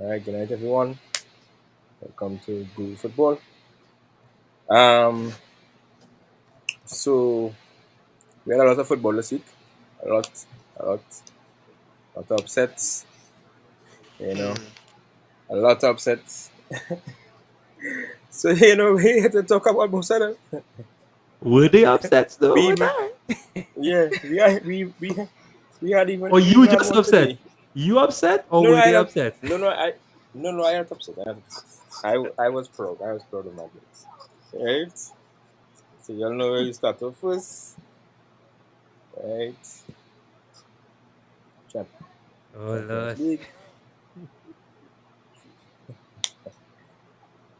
All right, good night, everyone. Welcome to Go Football. Um, so we had a lot of football this week. A lot, a lot, lot of upsets. You know, a lot of upsets. So we had to talk about most of them. Were they upsets though? We, Were we they? yeah, Or we you even had just one upset? today. You upset or No, no, were I they not. upset? No, I ain't upset. I was proud. I was proud of my boys. Right. So y'all know where you start off first. Right. Champ- Oh Champions Lord. League.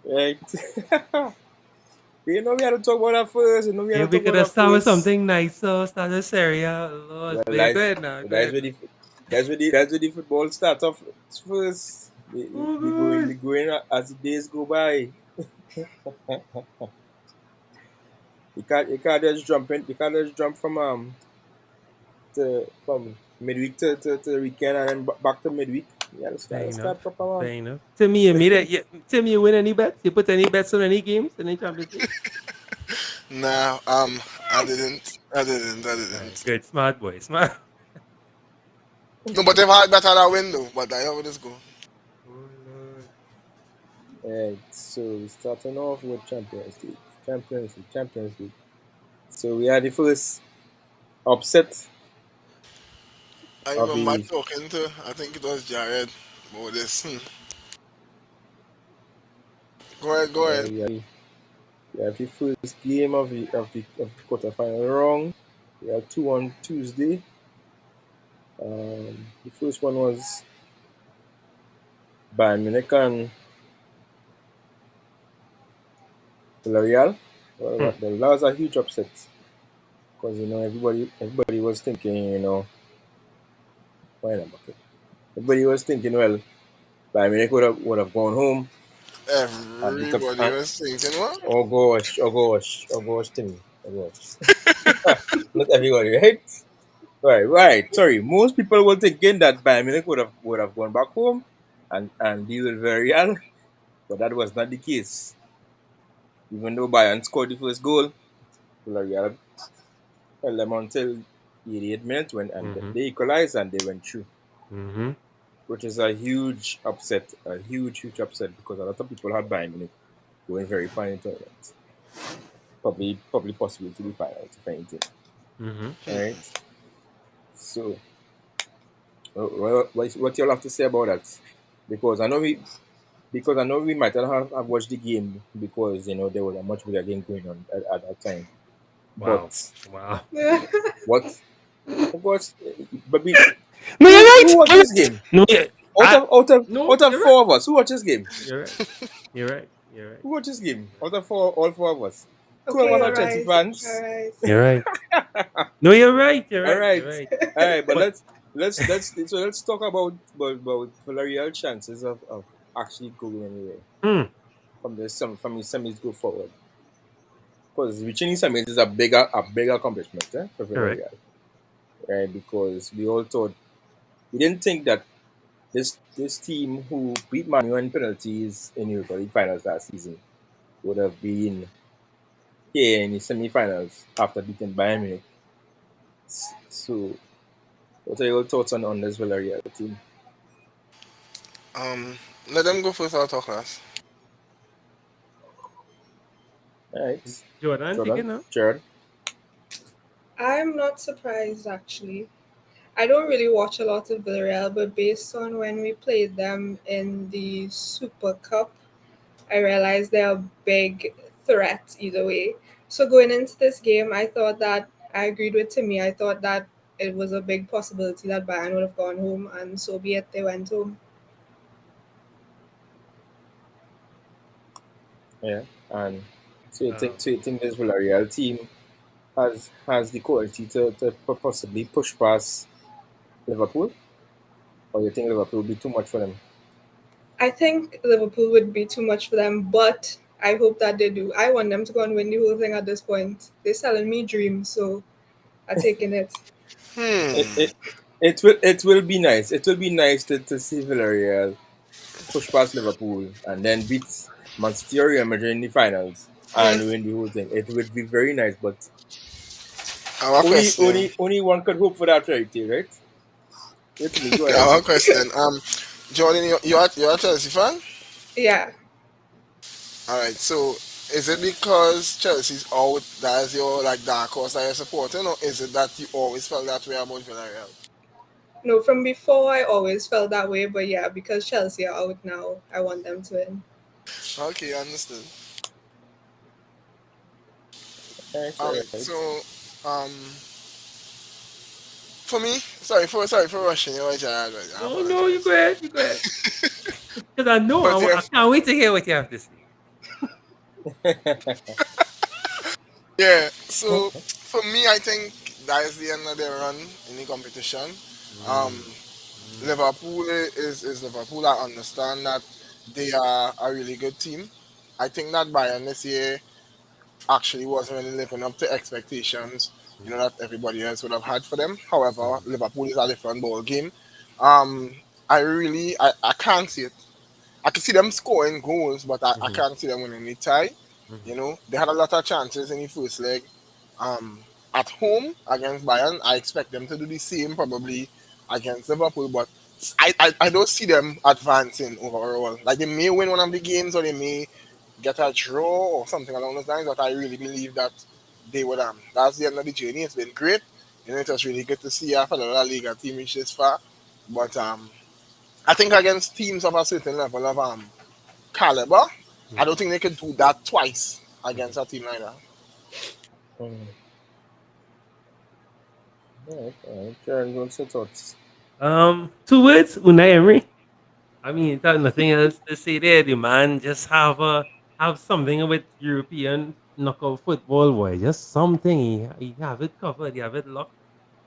Right. We had to talk about that first. We had Yeah, to we talk could about have that started with first. something nicer, started serious. Lord, Well, go ahead now, go that's ahead where now. that's where the football starts off first. Oh We God. going as the days go by. You can't just jump in. You can't just jump from midweek to the weekend and then back to midweek. You gotta Fair enough. start proper one. Fair enough. Tell me you made it. Tell me you win any bets? You put any bets on any games in the Champions League? Nah, I didn't. I didn't. I Alright, didn't. good, smart boy, smart. No, but they've had better that window. But I know just go. Oh Lord. Right. So we're starting off with Champions League. So we had the first upset I of remember the talking to, I think it was Jared about this. Go ahead, go ahead. we have the first game of the quarterfinal round. We had two on Tuesday. The first one was Bayern Munich and Villarreal. Well, Hmm. that was a huge upset because everybody was thinking why not okay. Everybody was thinking Bayern Munich would have gone home and beat up Everybody was thinking, what? Timmy, oh gosh. Not everybody, right? Right. Sorry, most people were thinking that Bayern Munich would have gone back home and deal with Villarreal, but that was not the case. Even though Bayern scored the first goal, Villarreal held them until the 88th minute and Mm-hmm. they equalized and they went through, Mm-hmm. which is a huge upset, huge upset because a lot of people had Bayern Munich going very far in the tournament, probably possible to the finals if anything. Mm-hmm. All right. So, what you'll have to say about that? Because I know we might not have watched the game because there was a much bigger game going on at that time. Wow. But Yeah. Wow. what? Of course, but we No, you're who right. who watched You're this right. game? No, yeah. Out of out of No, out of you're right. four of us, who watched this game? You're right. You're right. You're right. Who watched this game? You're Out right. of all four of us, two of Okay, us you're are Chelsea right. All fans. right. You're right. No, you're right. You're All right. right, You're right. all right, but But let's talk about Villarreal chances of actually going anywhere hmm, from the semis go forward. Because reaching the semis is a bigger accomplishment for correct. Villarreal, right? Because we didn't think that this team who beat Man U in penalties in Europa League finals last season would have been here in the semi-finals after beating Bayern Munich. So, what are your thoughts on this Villarreal team? Um, Let them go first. I'll talk last. All right, Jordan, take it Jordan, now. Jared. I'm not surprised actually. I don't really watch a lot of Villarreal, but based on when we played them in the Super Cup, I realized they're a big threat either way. So going into this game, I thought that I agreed with Timmy. I thought that it was a big possibility that Bayern would have gone home, and so be it. They went home. Yeah, and Um, so you think this Villarreal team has the quality to possibly push past Liverpool, or you think Liverpool will be too much for them? I think Liverpool would be too much for them, but I hope that they do. I want them to go and win the whole thing at this point. They're selling me dreams, so I'm taking it. It, Hmm. it, it will be nice. It will be nice to see Villarreal. push past Liverpool, and then beat Man City or Real Madrid in the finals and Mm. win the whole thing. It would be very nice, but I have a question. only one could hope for that charity, right? Wait to me, go I ahead. have a question. Jordan, you're a Chelsea fan? Yeah. All right. So is it because Chelsea's out that's your like dark horse that you're supporting, or is it that you always felt that way about Villarreal? No, from before I always felt that way, but yeah, because Chelsea are out now, I want them to win. Okay, understood. Right, All right. right. So um, for me, sorry for rushing you, Gerard. I No, no, you go apologize. ahead. You go ahead. Because I know But yeah, I can't wait to hear what you have to say. yeah. So for me, I think that is the end of their run in the competition. Um, Mm, mm, Liverpool is Liverpool. I understand that they are a really good team. I think that Bayern this year actually wasn't really living up to expectations, that everybody else would have had for them. However, mm, Liverpool is a different ball game. Um, I can't see it. I can see them scoring goals, but I mm, can't see them winning the tie. mm, They had a lot of chances in the first leg. Um, at home against Bayern, I expect them to do the same probably against Liverpool, but I don't see them advancing overall. Like they may win one of the games or they may get a draw or something along those lines, but I really believe that they would that's the end of the journey. It's been great. It was really good to see a fellow La Liga team reach this far. But I think against teams of a certain level of caliber, I don't mm, think they could do that twice mm. against a team like that. Mm. All right. Sharon, what's your thoughts? Two words, Unai Emery. I mean, there's nothing else to say there. The man just have something with European knockout football, boy. Just something. He have it covered. He have it locked.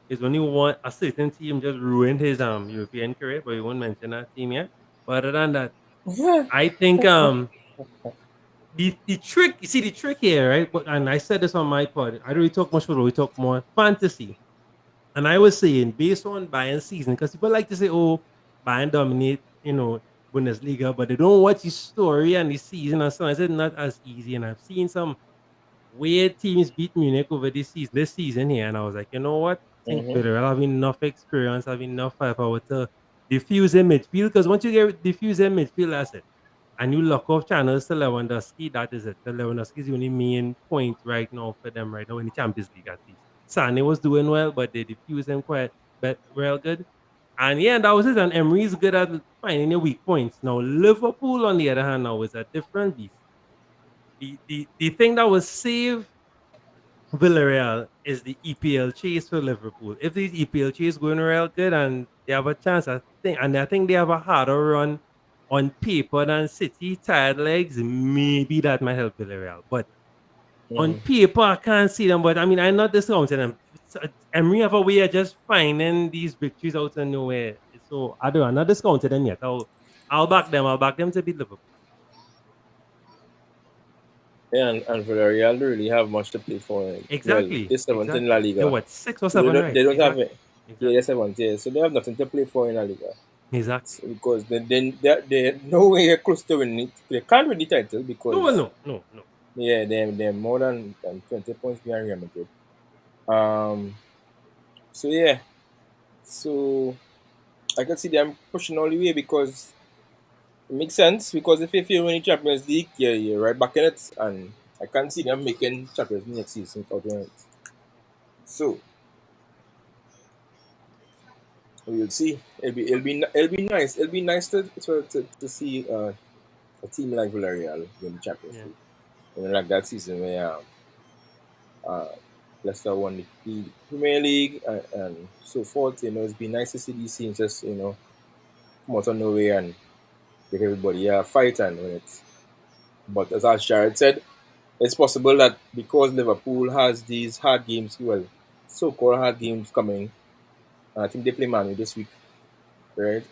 It's only one a certain team just ruined his European career, but we won't mention that team yet. But other than that, I think the trick you see the trick here, right? And I said this on my pod. I don't really talk much football, we talk more fantasy. And I was saying, based on Bayern season, because people like to say, oh, Bayern dominate, Bundesliga, but they don't watch the story and the season and so on. I said not as easy. And I've seen some weird teams beat Munich over this season here. And I was like, you know what? I think Mm-hmm. Villarreal have enough experience, have enough firepower to diffuse in midfield. Because once you get diffuse in midfield, that's it. And you lock off channels to Lewandowski, that is it. The Lewandowski is the only main point right now for them right now in the Champions League at least. Sane was doing well, but they diffused him quite real good. And yeah, that was it. And Emery's good at finding the weak points. Now Liverpool, on the other hand, now is a different beast. The thing that was saved Villarreal is the EPL chase for Liverpool. If these EPL chase going real good and they have a chance, I think they have a harder run on paper than City, tired legs, maybe that might help Villarreal. But on Mm-hmm. paper, I can't see them. But I mean, I'm not discounting them. Emery have a way of just finding these victories out of nowhere. So I'm not discounting them yet. I'll back them. I'll back them to beat Liverpool. Yeah, and Villarreal don't really have much to play for. Well, Exactly. they're seventh in La Exactly. They're Liga, what, six or so they seven, don't right? they don't have Exactly. it. Yeah, they're Exactly. seventh. Yeah, so they have nothing to play for in La Liga. Exactly. So, because they're nowhere close to winning it. They can't win the title No, because no, no, no. yeah, they're more than 20 points behind Real Madrid. Um. So yeah. So I can see them pushing all the way because it makes sense because if you win the Champions League, you're right back in it, and I can't see them making Champions League next season without winning it. So we'll see. It'll be nice to see a team like Villarreal win the Champions Yeah. League. Like that season where uh, Leicester won the Premier League and so forth. It's been nice to see these teams just come out of nowhere and give everybody a fight and win it. But as Jared said, it's possible that because Liverpool has these hard games, well, so-called hard games coming, and I think they play Man U this week, right?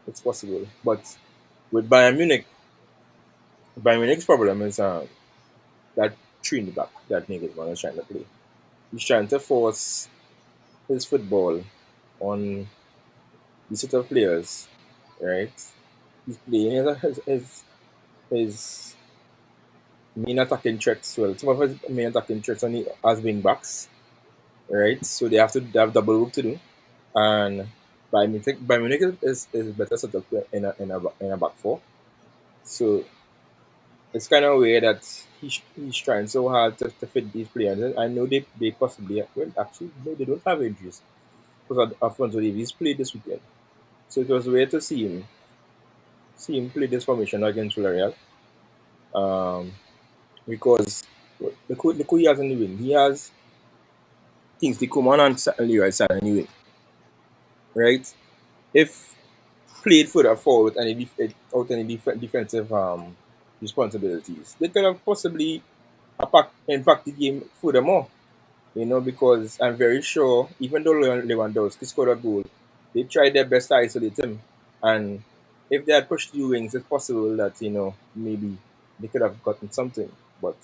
It's possible. But with Bayern Munich's problem is that three in the back that Nagelsmann is trying to play. He's trying to force his football on the set of players right? He's playing his main attacking threats. Well, some of his main attacking threats on as wing backs, right? So they have to have double work to do. And Bayern Munich is better set up in a back four. So it's kind of weird that he's trying so hard to fit these players. I know they possibly well actually no they don't have injuries because Alfonso Davies played this weekend. So it was weird to see him play this formation against Villarreal. Um, because look who he has in the wing. He has things to come on and Leroy Sané in the wing, right? If played further forward and out any defensive responsibilities, they could have possibly impact the game furthermore. Because I'm very sure, even though Lewandowski scored a goal, they tried their best to isolate him. And if they had pushed the wings, it's possible that, maybe they could have gotten something. But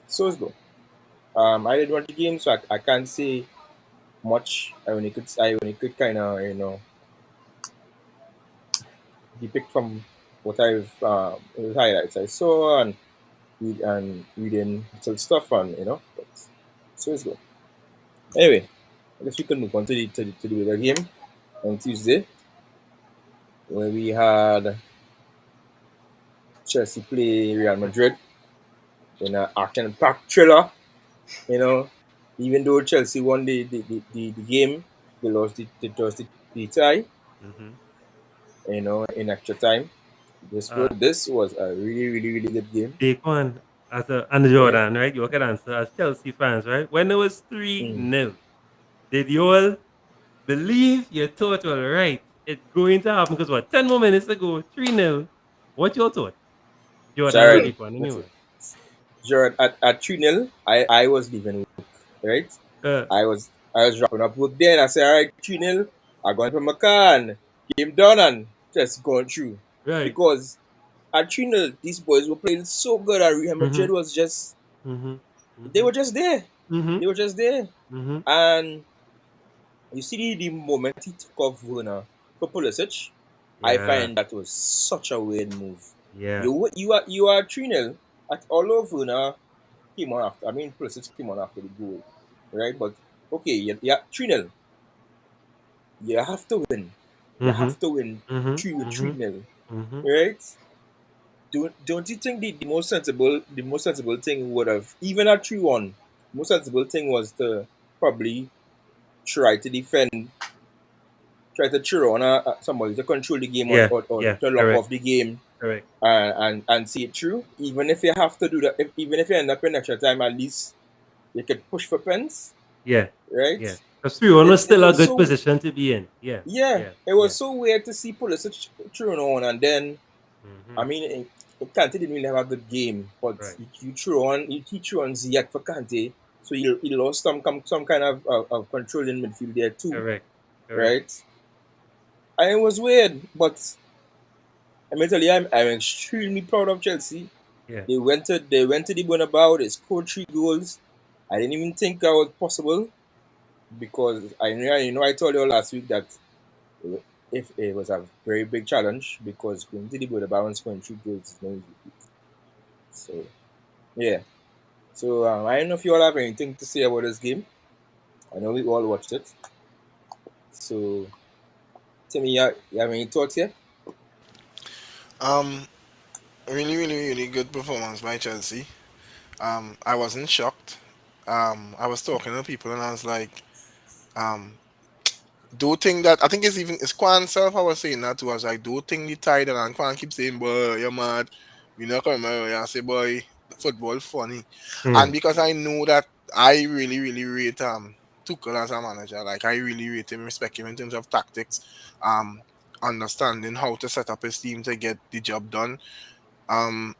so it's go. I didn't watch the game, so I can't say much. I only could kind of, depict from what I've the highlights I saw and reading some stuff but so it's good. Anyway, I guess we can move on to the other game on Tuesday where we had Chelsea play Real Madrid in an action-packed thriller. You know, even though Chelsea won the game, they lost the tie. Mm-hmm. In extra time. This was Uh, this was a really really really good game. Take one and Right? Jordan, right? You can answer as Chelsea fans, right? When it was 3 Mm. 0 did you all believe you thought, all right, it's going to happen? Because what, 10 more minutes ago, 3 0. What you all thought? Jordan and Jared, take one listen. anyway. Jared, at 3-0, I was leaving work, right? Uh, I was wrapping up work then. I said, all right, 3-0, I going for my car and game done and just going through. right. Because at 3-0, these boys were playing so good and Real Mm-hmm. Madrid was just, Mm-hmm. they Mm-hmm. were just there. Mm-hmm. They were just there. Mm-hmm. And you see the moment he took off Werner for Pulisic, I Yeah. find that was such a weird move. Yeah. You are 3-0 at all of Werner came on after. I mean, Pulisic came on after the goal, right? But okay, yeah, 3-0. You have to win. You Mm-hmm. have to win Mm-hmm. 3 Mm-hmm. 3-0, Mm-hmm. right? Don't you think the most sensible thing would have even at 3-1, the most sensible thing was to probably try to defend, try to cheer on somebody to control the game or, Yeah. or, or Yeah. to lock Correct. off the game Correct. and see it through. Even if you have to do that, even if you end up in extra time, at least you could push for pens, Yeah. right? Yeah. Because 3-1 was It still a was good so position to be in. Yeah. yeah, Yeah. it Yeah. was so weird to see Pulisic thrown on, and then I Mm-hmm. mean, Kante didn't really have a good game, but Right. you threw on Ziyech for Kante, so he lost some kind of control in midfield there too, Correct. Correct. right? And it was weird, but I mean, tell you, I'm extremely proud of Chelsea. Yeah. They went to the Bernabeu. They scored 3 goals. I didn't even think that was possible because I told you last week that if it was a very big challenge because going to the Bernabeu and scoring 3 goals is no easy feat. So yeah. So I don't know if you all have anything to say about this game. I know we all watched it. So Timmy, you have any thoughts here? Um, really, really, really good performance by Chelsea. I wasn't shocked. I was talking to people and I was like, um, do think that I think it's Quan self I was saying that to us like do think the tide and Quan keep saying, boy, you're mad. We not coming out here. I say, boy, football funny. Hmm. And because I know that I really, really rate Tuchel as a manager. Like I really rate him, respect him in terms of tactics, um, understanding how to set up his team to get the job done. Um,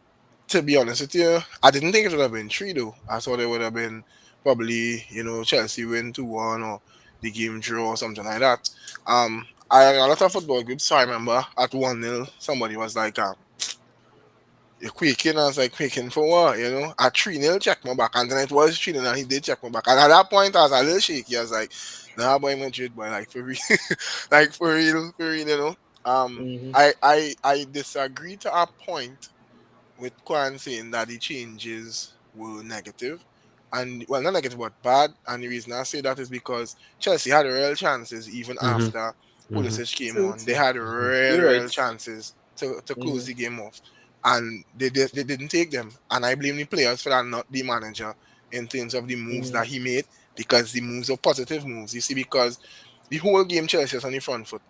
to be honest with you, I didn't think it would have been three though. I thought it would have been probably, Chelsea win 2-1 or the game draw or something like that. I a lot of football groups, so I remember at 1-0, somebody was like, you're quaking. I was like, quaking for what? At 3-0, check my back. And then it was 3-0, and he did check my back. And at that point, I was a little shaky. I was like, nah, boy, Madrid, boy, like, for real. Like, for real. Mm-hmm. I disagree to a point with Kwan saying that the changes were negative. And, well, not negative, but bad. And the reason I say that is because Chelsea had real chances even Mm-hmm. after Mm-hmm. Pulisic came True, on. They true. had Mm-hmm. real, You're real right. chances to close Mm-hmm. the game off. And they didn't take them. And I blame the players for that, not the manager, in terms of the moves Mm-hmm. that he made, because the moves are positive moves. You see, because the whole game Chelsea was on the front foot.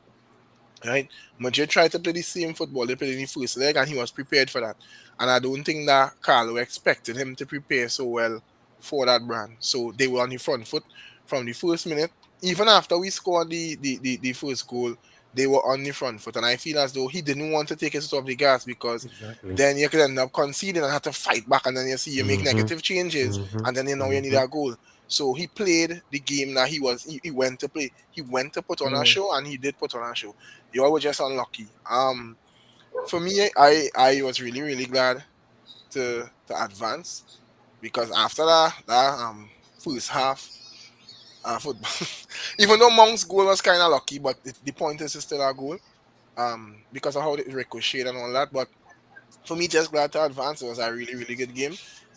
Right? Madrid tried to play the same football they played in the first leg, and he was prepared for that. And I don't think that Carlo expected him to prepare so well for that brand. So they were on the front foot from the first minute. Even after we scored the first goal, they were on the front foot. And I feel as though he didn't want to take his foot off the gas, because Exactly. then you could end up conceding and have to fight back. And then you see you make Mm-hmm. negative changes, Mm-hmm. and then you know you need Mm-hmm. a goal. So he played the game that he went to play. He went to put on a Mm-hmm. show, and he did put on a show. You all were just unlucky. For me, I was really really glad to advance, because after that first half football, even though Monk's goal was kind of lucky, but the point is it's still a goal. Because of how it ricocheted and all that. But for me, just glad to advance. It was a really really good game.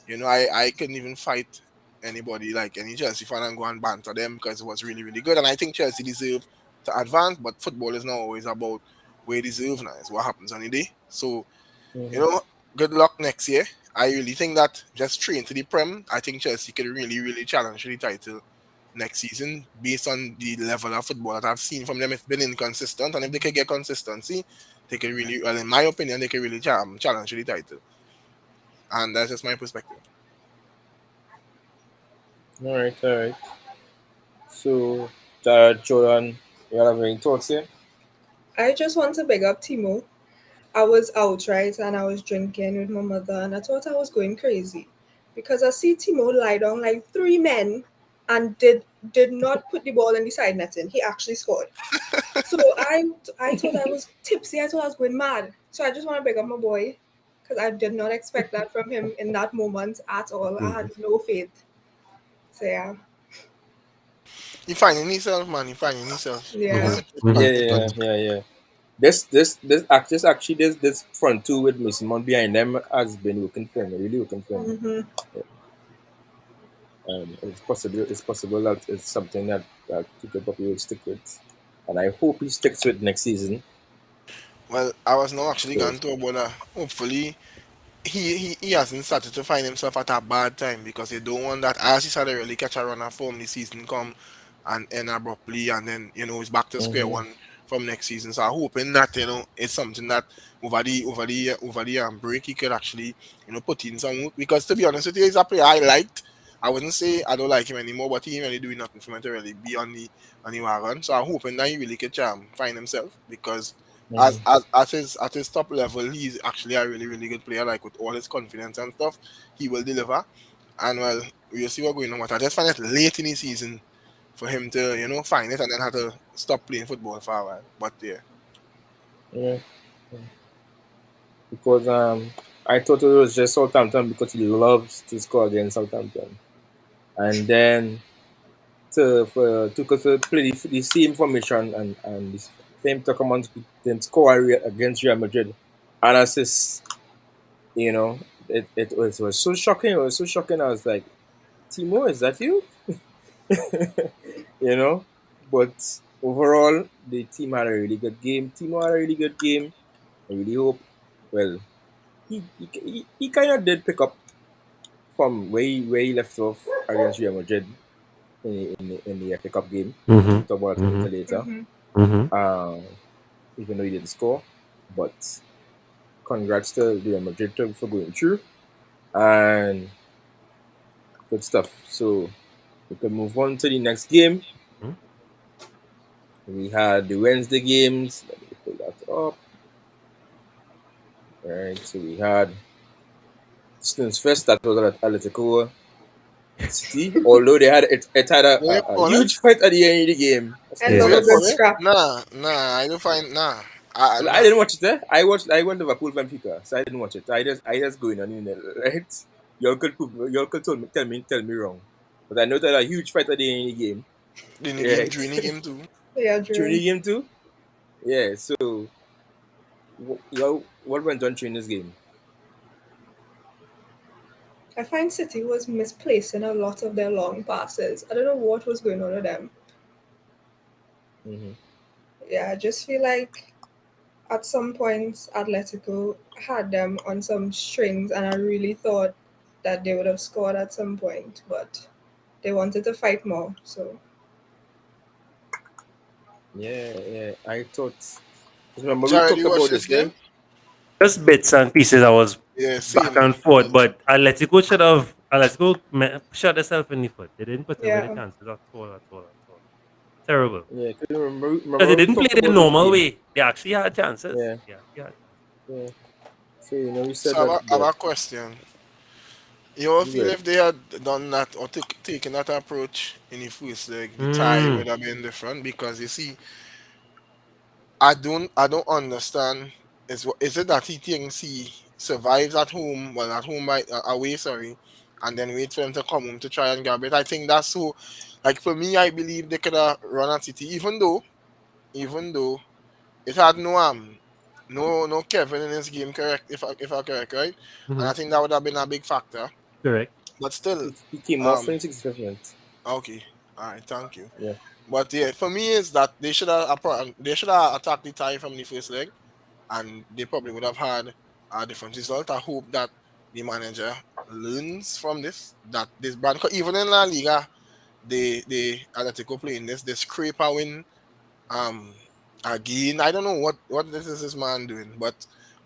I couldn't even fight anybody, like any Chelsea fan, and go and banter them, because it was really really good. And I think Chelsea deserve to advance, but football is not always about where you deserve now. It's what happens on the day. So you Mm-hmm. know, good luck next year. I really think that just straight into the Prem, I think Chelsea could really, really challenge for the title next season, based on the level of football that I've seen from them. It's been inconsistent, and if they could get consistency, they could really, well, in my opinion, they could really challenge for the title. And that's just my perspective. All right, all right. So, Jordan, you have any thoughts here? I just want to big up Timo. I was out, right, and I was drinking with my mother, and I thought I was going crazy because I see Timo lie down like three men and did not put the ball in the side netting. He actually scored. So I thought I was tipsy. I thought I was going mad. So I just want to big up my boy because I did not expect that from him in that moment at all. I Mm-hmm. had no faith. So yeah, He finding himself, man. He finding himself. yeah. Mm-hmm. It's Yeah, good. Mm-hmm. It's good. yeah, yeah, yeah. This front two with Mason Mount behind them has been working for him, really working for him. Mm-hmm. It's possible that it's something that Tuchel probably will stick with, and I hope he sticks with next season. Well, I was not actually So, going to about that. Hopefully, he hasn't started to find himself at a bad time, because you don't want that, as he started really catch a run of form, the season come and end abruptly, and then he's back to square mm-hmm, one from next season. So I'm hoping that it's something that over the break he could actually put in some work, because to be honest with you, he's a player I liked. I wouldn't say I don't like him anymore, but he ain't really doing nothing for me to really be on the wagon. So I'm hoping that he really could find himself, because mm-hmm, at his top level, he's actually a really really good player. Like, with all his confidence and stuff, he will deliver. And, well, we'll see what's going on. But I just find it late in the season for him to find it, and then have to stop playing football for a while. But yeah, yeah, because I thought it was just Southampton because he loves to score against Southampton, and then for Tuchel to play the same formation and this same to come on to then score against Real Madrid and assist. You know, it was so shocking. It was so shocking. I was like, Timo, is that you? you know, but overall, the team had a really good game. Timo had a really good game. I really hope. Well, he kind of did pick up from where he left off against Real Madrid in the FA Cup game. Mm-hmm. We'll talk about it a Mm-hmm. little later. Mm-hmm. Mm-hmm. Um, even though he didn't score, but congrats to Real Madrid for going through and good stuff. So we can move on to the next game. We had the Wednesday games. Let me pull that up. All right, so we had Snooze Fest that was at Atletico City. Although it had a, what you a, a call it? huge fight at the end of the game. I Snooze love What a you good call Fest. it? scrap. Nah, I don't find nah. I Well, I nah. didn't watch it. I watched Liverpool Benfica, so I didn't watch it. I just going on in there, right? Your uncle tell me wrong, but I know that a huge fighter there in the game, In the game, right? during the game too. Yeah, During the during. game too. Yeah. So, what went on during this game? I find City was misplacing a lot of their long passes. I don't know what was going on with them. Hmm. Yeah, I just feel like at some points Atletico had them on some strings, and I really thought that they would have scored at some point, but they wanted to fight more. So Yeah, yeah. I thought. 'Cause remember we Jared, talked you watch about this this, game? yeah. Just bits and pieces. I was Yeah, back same. and forth, but Atletico shot themselves in the foot. They didn't put away the yeah, chances at all, at all, at all. Terrible. Yeah, 'cause remember, Because they remember we didn't play talked the about this normal game. way. They actually had chances. Yeah, They actually had chances. yeah. So we said So that I have that a question. You all you feel read. if they had done that or taken that approach in the first leg, the tie Hmm. would have been different because you see, I don't understand. Is it that he thinks he survives at home, well at home by away, sorry, and then wait for him to come home to try and grab it? I think that's so. Like for me, I believe they could have run at City, even though it had no Kevin in his game, correct? If I correct, right? And Hmm. I think that would have been a big factor. Correct. But still, He came off um, 26th minute. okay, all right, thank you. Yeah. But yeah, for me is that they should have attacked the tie from the first leg, and they probably would have had a different result. I hope that the manager learns from this. That this brand, 'cause even in La Liga, they Atletico playing this scrape a win. Um, again, I don't know what this is this man doing, but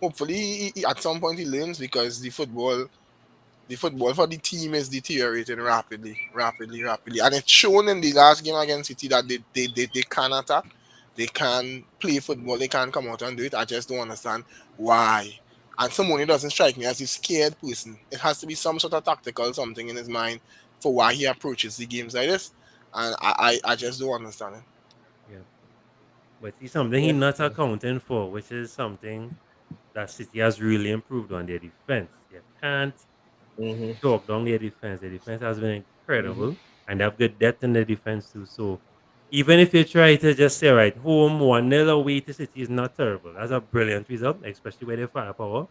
hopefully at some point he learns because the football for the team is deteriorating rapidly, rapidly, rapidly. And it's shown in the last game against City that they can attack, they can play football, they can come out and do it. I just don't understand why. And Simone doesn't strike me as a scared person. It has to be some sort of tactical something in his mind for why he approaches the games like this. And I just don't understand it. Yeah. But see something he Yeah. not Yeah. accounting for, which is something that City has really improved on their defense. You can't Mhm. talk down their defense. Their defense has been Mhm. incredible, and they have good depth in their defense too. So even if you try to just say right, home 1-0 away to City is not terrible. That's a brilliant result, especially with their firepower.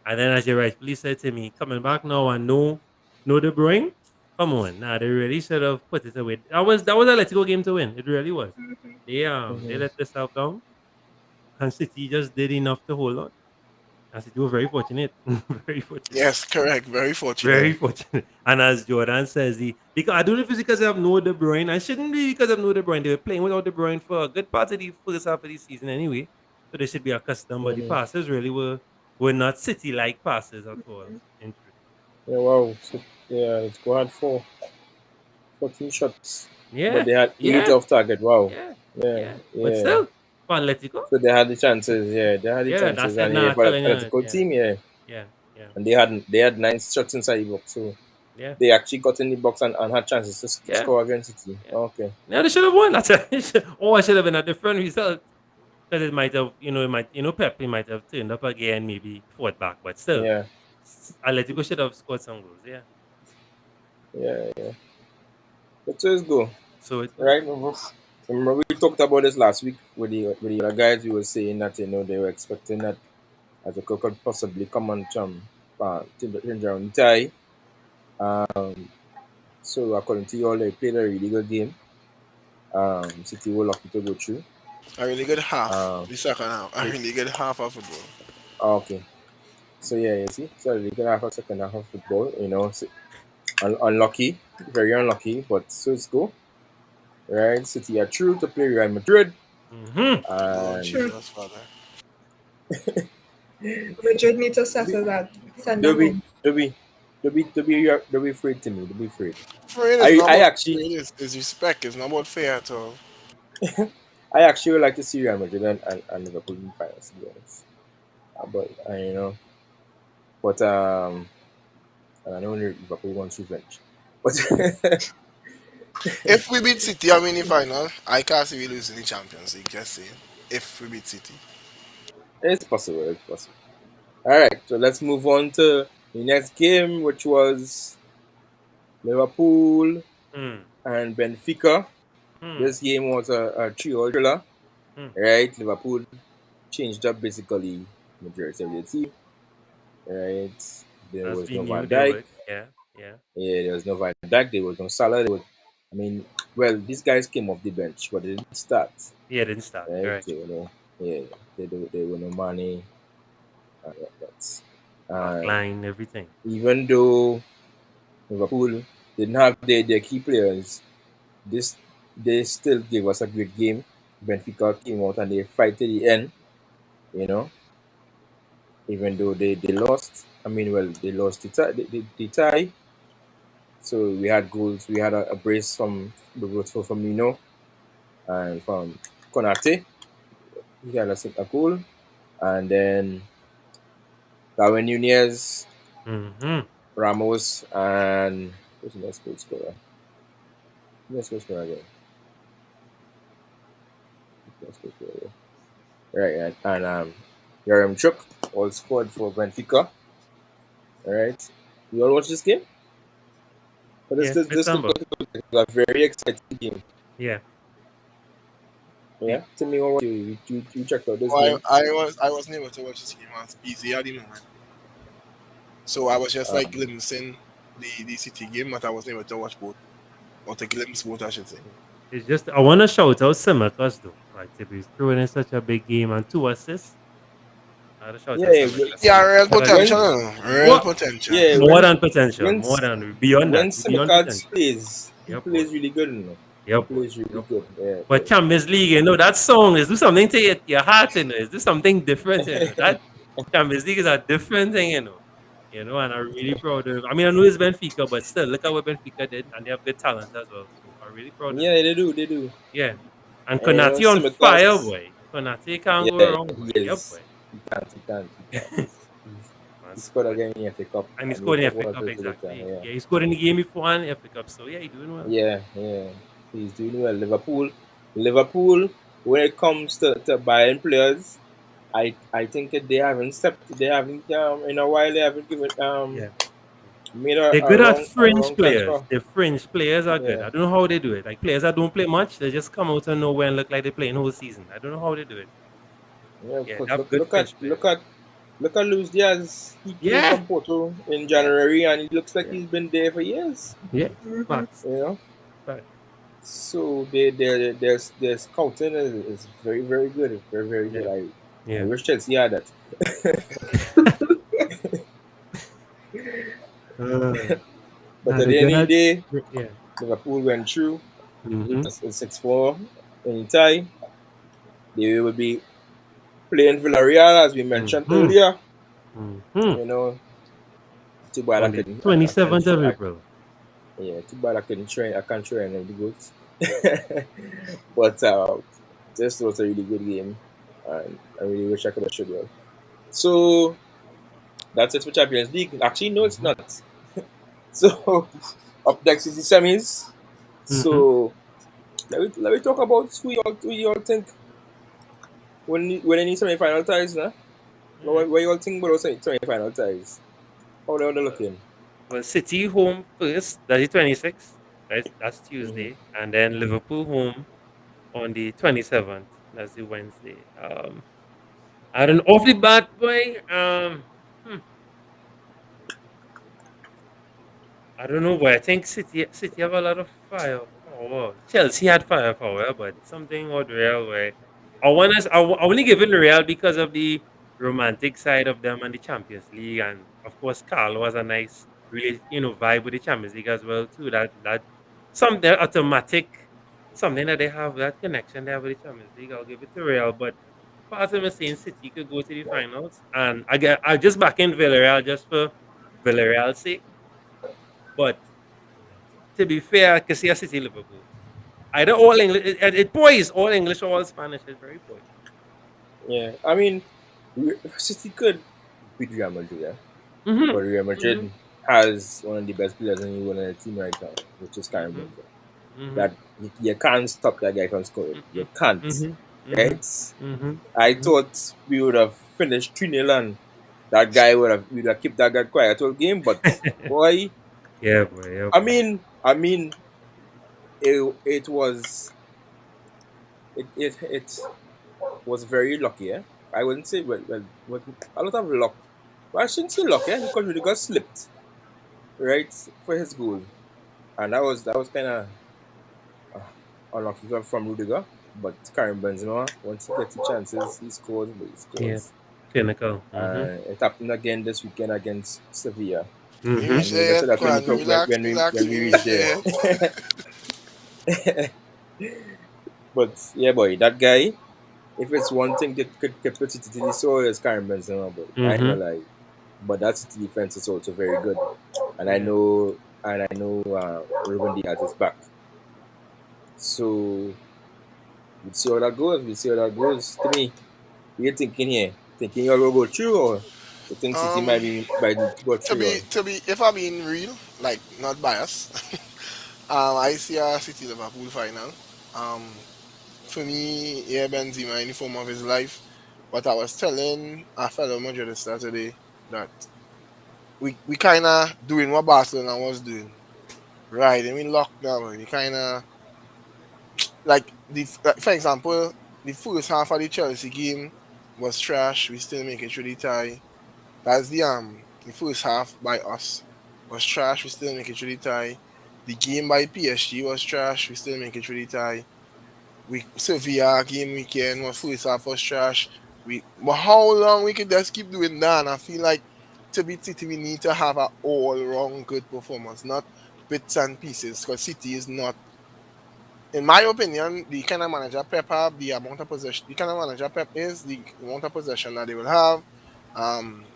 And then, as you rightfully said to me, coming back now and no De Bruyne. Come on, nah, they really should have put it away. That was a Let's Go game to win. It really was. They Mhm. let themselves down, and City just did enough to hold on. And City were very fortunate, very fortunate. Yes, correct. Very fortunate. Very fortunate. And as Jordan says, because I don't know if it's because they have no De Bruyne. I shouldn't be because of no De Bruyne. They were playing without De Bruyne for a good part of the first half of the season anyway. So they should be accustomed. But the Mhm. passes really were not City like passes at all, in truth. Yeah. Wow. So, yeah, let's go had 14 shots, but Yeah, they had 8 yeah, off target. Wow. yeah, Yeah. yeah. But Yeah. still, for Atletico, So they had the chances. Yeah, they had the yeah, chances, that's it and yeah, now. for the Telling you, Atletico yeah, team, yeah, yeah, yeah, and they had 9 shots inside the box, so yeah, they actually got in the box and had chances to yeah, score against City. yeah. Okay. Now they should have won. That's it. Or it should have been a different result. Because it might have, Pep, he might have turned up again, maybe fought back, but still, Yeah. Atletico should have scored some goals, yeah. Yeah. Yeah. But so it's go. So it goes. Right. Remember we talked about this last week with the other guys. We were saying that they were expecting that Atletico could possibly come on change around the tie. So according to you all, they played a really good game. City were lucky to go through. A really good half. Um, The second half. A so, really good half of football. okay. So yeah, you see, so they could have a second half of football. So, unlucky, very unlucky, but so it's go. Right, City are true to play Real Madrid, Mm-hmm. Lord and true. Jesus, Father. Madrid need to settle that. Send don't them be, home. don't be afraid to me. Don't be afraid. Afraid is I, not I about actually, afraid is respect. It's not about fear at all. I actually would like to see Real Madrid and Liverpool in finals, to be honest. But and I know Liverpool wants revenge, but If we beat City, I mean the final, I can't see we losing the Champions League. Just saying. If we beat City. It's possible. It's possible. All right. So let's move on to the next game, which was Liverpool Hmm. and Benfica. Hmm. This game was a three-all thriller. Hmm. Right. Liverpool changed up basically majority of the team. Right. There As was we no knew Van they Dijk. would. Yeah. Yeah. Yeah, there was no Van Dijk. There was no Salah. I mean, well, these guys came off the bench, but they didn't start. Yeah, didn't start. Right? Correct. They were no, yeah, they were no money and whatnot. Back And line, everything. even though Liverpool didn't have their key players, this they still gave us a great game. Benfica came out and they fight to the end. You know, even though they lost. I mean, well, they lost the tie. So we had goals. We had a brace from Firmino and from Konate. He had a goal. And then Darwin Nunez, Mm-hmm. Ramos, and who's the next goal scorer? Next goal scorer again. Next goal scorer again. Right, and Yaremchuk all scored for Benfica. All right. You all watch this game? But Yeah, bit this looked somber. like a very exciting game. Yeah. Yeah. Tell me what you checked out this Oh, game. I wasn't able to watch this game. I was busy at the moment, so I was just like Um, glimpsing the City game, but I wasn't able to watch both or to glimpse both, I should say. It's just I want to shout out Simicas though. Like to be throwing in such a big game and 2 assists. I had to shout out yeah. Simicas Yeah, real because I When potential, real what potential. yeah more when than potential, when more than beyond when that, beyond Simicats potential. plays, he Yeah, boy. plays really good. You know? Yeah, He boy. plays really Yeah, good. boy. Yeah, But Champions League, that song is do something to your heart, Is do something different, That Champions League is a different thing, and I'm really proud of. I mean, I know it's Benfica, but still, look at what Benfica did, and they have good talent as well. So I'm really proud of them. yeah, they do, they do. Yeah. And And Konate on fire, Simicats, boy. Konate can't go yeah, wrong, he boy. Yep, is. boy. He can't. Man He scored scored. again in the FA Cup, And he and the scored in FA Cup FA was Cup, his later. exactly. Yeah, Yeah, he scored in the game before and FA Cup. So, yeah, he's doing well. yeah. He's doing well. Liverpool. When it comes to buying players, I think that they haven't in a while they haven't given Yeah. made They're good at a fringe wrong players. transfer. The fringe players are good. Yeah, I don't know how they do it. Like players that don't play much, they just come out of nowhere and look like they're playing whole season. I don't know how they do it. yeah. Yeah, they Because have good fringe players. look at Luis Diaz. He came Yeah. from Porto in Yeah. January, and he looks like Yeah. he's been there for years. Yeah. Mm-hmm. Facts. You know. Facts. So their scouting is very very good. It's very very good. Yeah. I Yeah. wish Chelsea had that. Uh, But nah, at they're the end good of the at day, yeah. Liverpool went through. Mm-hmm. It's 6-4 in tie. They will be playing Villarreal as we mentioned Mm-hmm. earlier. Mm-hmm. You know, too bad On the 27th of April. yeah, too bad I couldn't train. I can't train any of the goals. But this was a really good game, and I really wish I could have showed you. So that's it for Champions League. Actually, no, it's Mm-hmm. not. So up next is the semis. Mm-hmm. So let me talk about who you all think when any semi-final ties, nah? Mm. What you all think about those semi-final ties? How they looking? Well, City home first. That's the 26th. That's Mm-hmm. Tuesday, and then Liverpool home on the 27th. That's the Wednesday. I don't off the bat boy. Hmm, I don't know, but I think City have a lot of firepower. Chelsea had firepower, but something about Real where I only give it to Real because of the romantic side of them and the Champions League, and of course Carlo has a nice really vibe with the Champions League as well too. That something automatic, something that they have that connection they have with the Champions League. I'll give it to Real, but part of me saying City could go to the finals, and I just back in Villarreal just for Villarreal's sake, but to be fair, I can see a City Liverpool. Either all English, it boys, all English or all Spanish. It's very boy. Yeah, I mean, City could beat Real Madrid, yeah? But Mm-hmm. Real Mm-hmm. Madrid has one of the best players in the team right now, which is Karen Mm-hmm. Benzema. Mm-hmm. That you can't stop that guy from scoring. You can't, Mm-hmm. Mm-hmm. right? Mm-hmm. I Mm-hmm. thought we would have finished 3-0 and that guy would have kept that guy quiet all game. But boy, Yeah, boy. Yeah, I boy. mean, I mean, it was it was very lucky. Eh? I wouldn't say well, a lot of luck. But I shouldn't say luck, eh? Because Rudiger slipped right for his goal, and that was kind of uh, unlucky from Rudiger. But Karim Benzema, once he gets the chances, he scores. But he Yeah. scores. Clinical. Mm-hmm. It happened again this weekend against Sevilla, We Mm-hmm. reach and we'll there get to yet, that when we Kwan. talk Relax, relax. when We we reach reach there. there yet. But yeah, boy, that guy. If it's one thing that could put it to the soil, it's Karim Benzema, boy. I ain't Mm-hmm. gonna lie. But that City defense is also very good, and I Yeah. know Ruben Diaz is back. So we'll see how that goes. We'll see how that goes. To me, what you thinking here? Thinking you'll go through, or you think City Um, might need to go through? Or if I'm being real, like not biased, I see a City Liverpool final. Um, for me, yeah, Benzema in the form of his life. But I was telling a fellow Madridist Saturday that we kind of doing what Barcelona was doing, right? I mean, lockdown. We kind of like, for example, the first half of the Chelsea game was trash. We still make it through the tie. That's the first half by us was trash. We still make it through the tie. The game by PSG was trash. We still make it through the tie. We Sevilla game weekend was first half was trash. But how long we could just keep doing that? And I feel like to beat City we need to have an all round good performance, not bits and pieces. Because City is not, in my opinion, the kind of manager Pep have, the amount of possession, the kind of manager Pep is, the amount of possession that they will have. Um,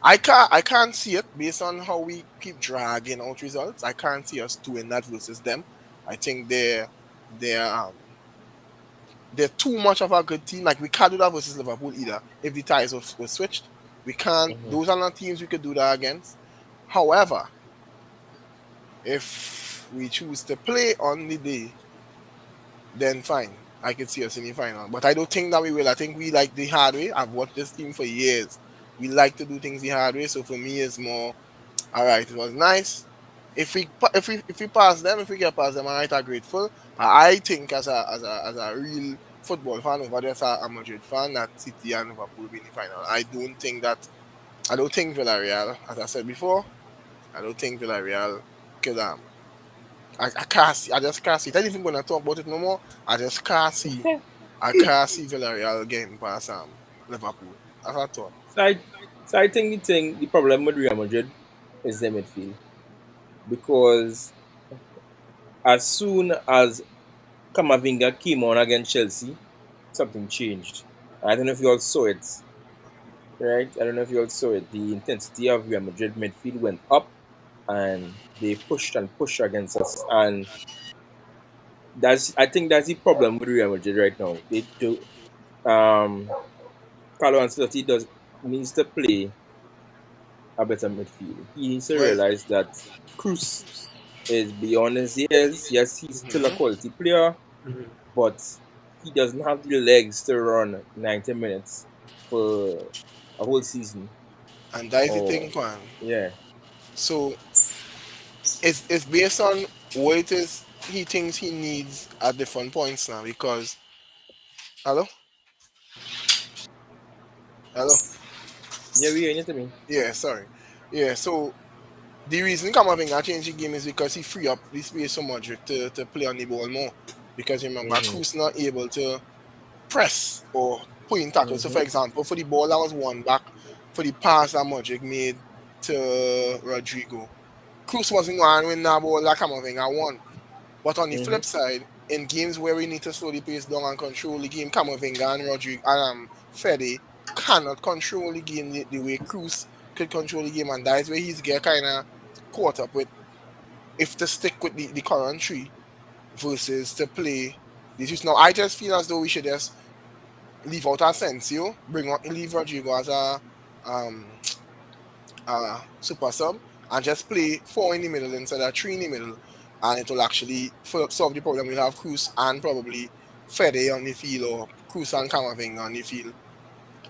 I can't see it based on how we keep dragging out results. I can't see us doing that versus them. I think they're they're too much of a good team. Like we can't do that versus Liverpool either. If the ties were switched, we can't. Mhm. Those are not teams we could do that against. However, if we choose to play on the day, then fine. I could see us in the final. But I don't think that we will. I think we like the hard way. I've watched this team for years. We like to do things the hard way. So for me, it's more all right. It was nice. If we pass them, if we get past them, all right, I'm grateful. But I think as a real football fan over there, as a Madrid fan, that City and Liverpool will be in the final. I don't think Villarreal, as I said before, I don't think Villarreal could I can't see. I just can't see. I ain't even gonna talk about it no more. I just can't see. I can't see Villarreal getting past Liverpool. That's a thought. So I think the problem with Real Madrid is the midfield because as soon as Kamavinga came on against Chelsea, something changed. I don't know if you all saw it, right? I don't know if you all saw it. The intensity of Real Madrid midfield went up, and they pushed and pushed against us. And I think that's the problem with Real Madrid right now. They do Carlo Ancelotti does needs to play a better midfield. He needs to Well, realize that Cruz is beyond his years. Yes, he's still a mhm. quality player, Mm-hmm. but he doesn't have the legs to run 90 minutes for a whole season. And that is the Or thing, Kwan. yeah, So it's based on what it is he thinks he needs at different points now. Because hello, hello, yeah, we hearing it to me. yeah, sorry, yeah. So the reason Kamavinga change the game is because he free up the space so much to play on the ball more. Because remember, Mhm, Cruz not able to press or point tackle. So, for mhm, example, for the ball that was won back, for the pass that Modric made to Rodrigo, Cruz wasn't going to win that ball like Kamavinga won. But on the mhm, flip side, in games where we need to slow the pace down and control the game, Kamavinga and Rodrigo and Fede cannot control the game the way Cruz could control the game, and that is where he's get kind of caught up with if to stick with the current tree versus to play this. Now, I just feel as though we should just leave out Asensio, leave Rodrigo as um super sub, and just play four in the middle instead of three in the middle, and it will actually solve the problem. We'll have Cruz and probably Fede on the field, or Cruz and Camavinga on the field.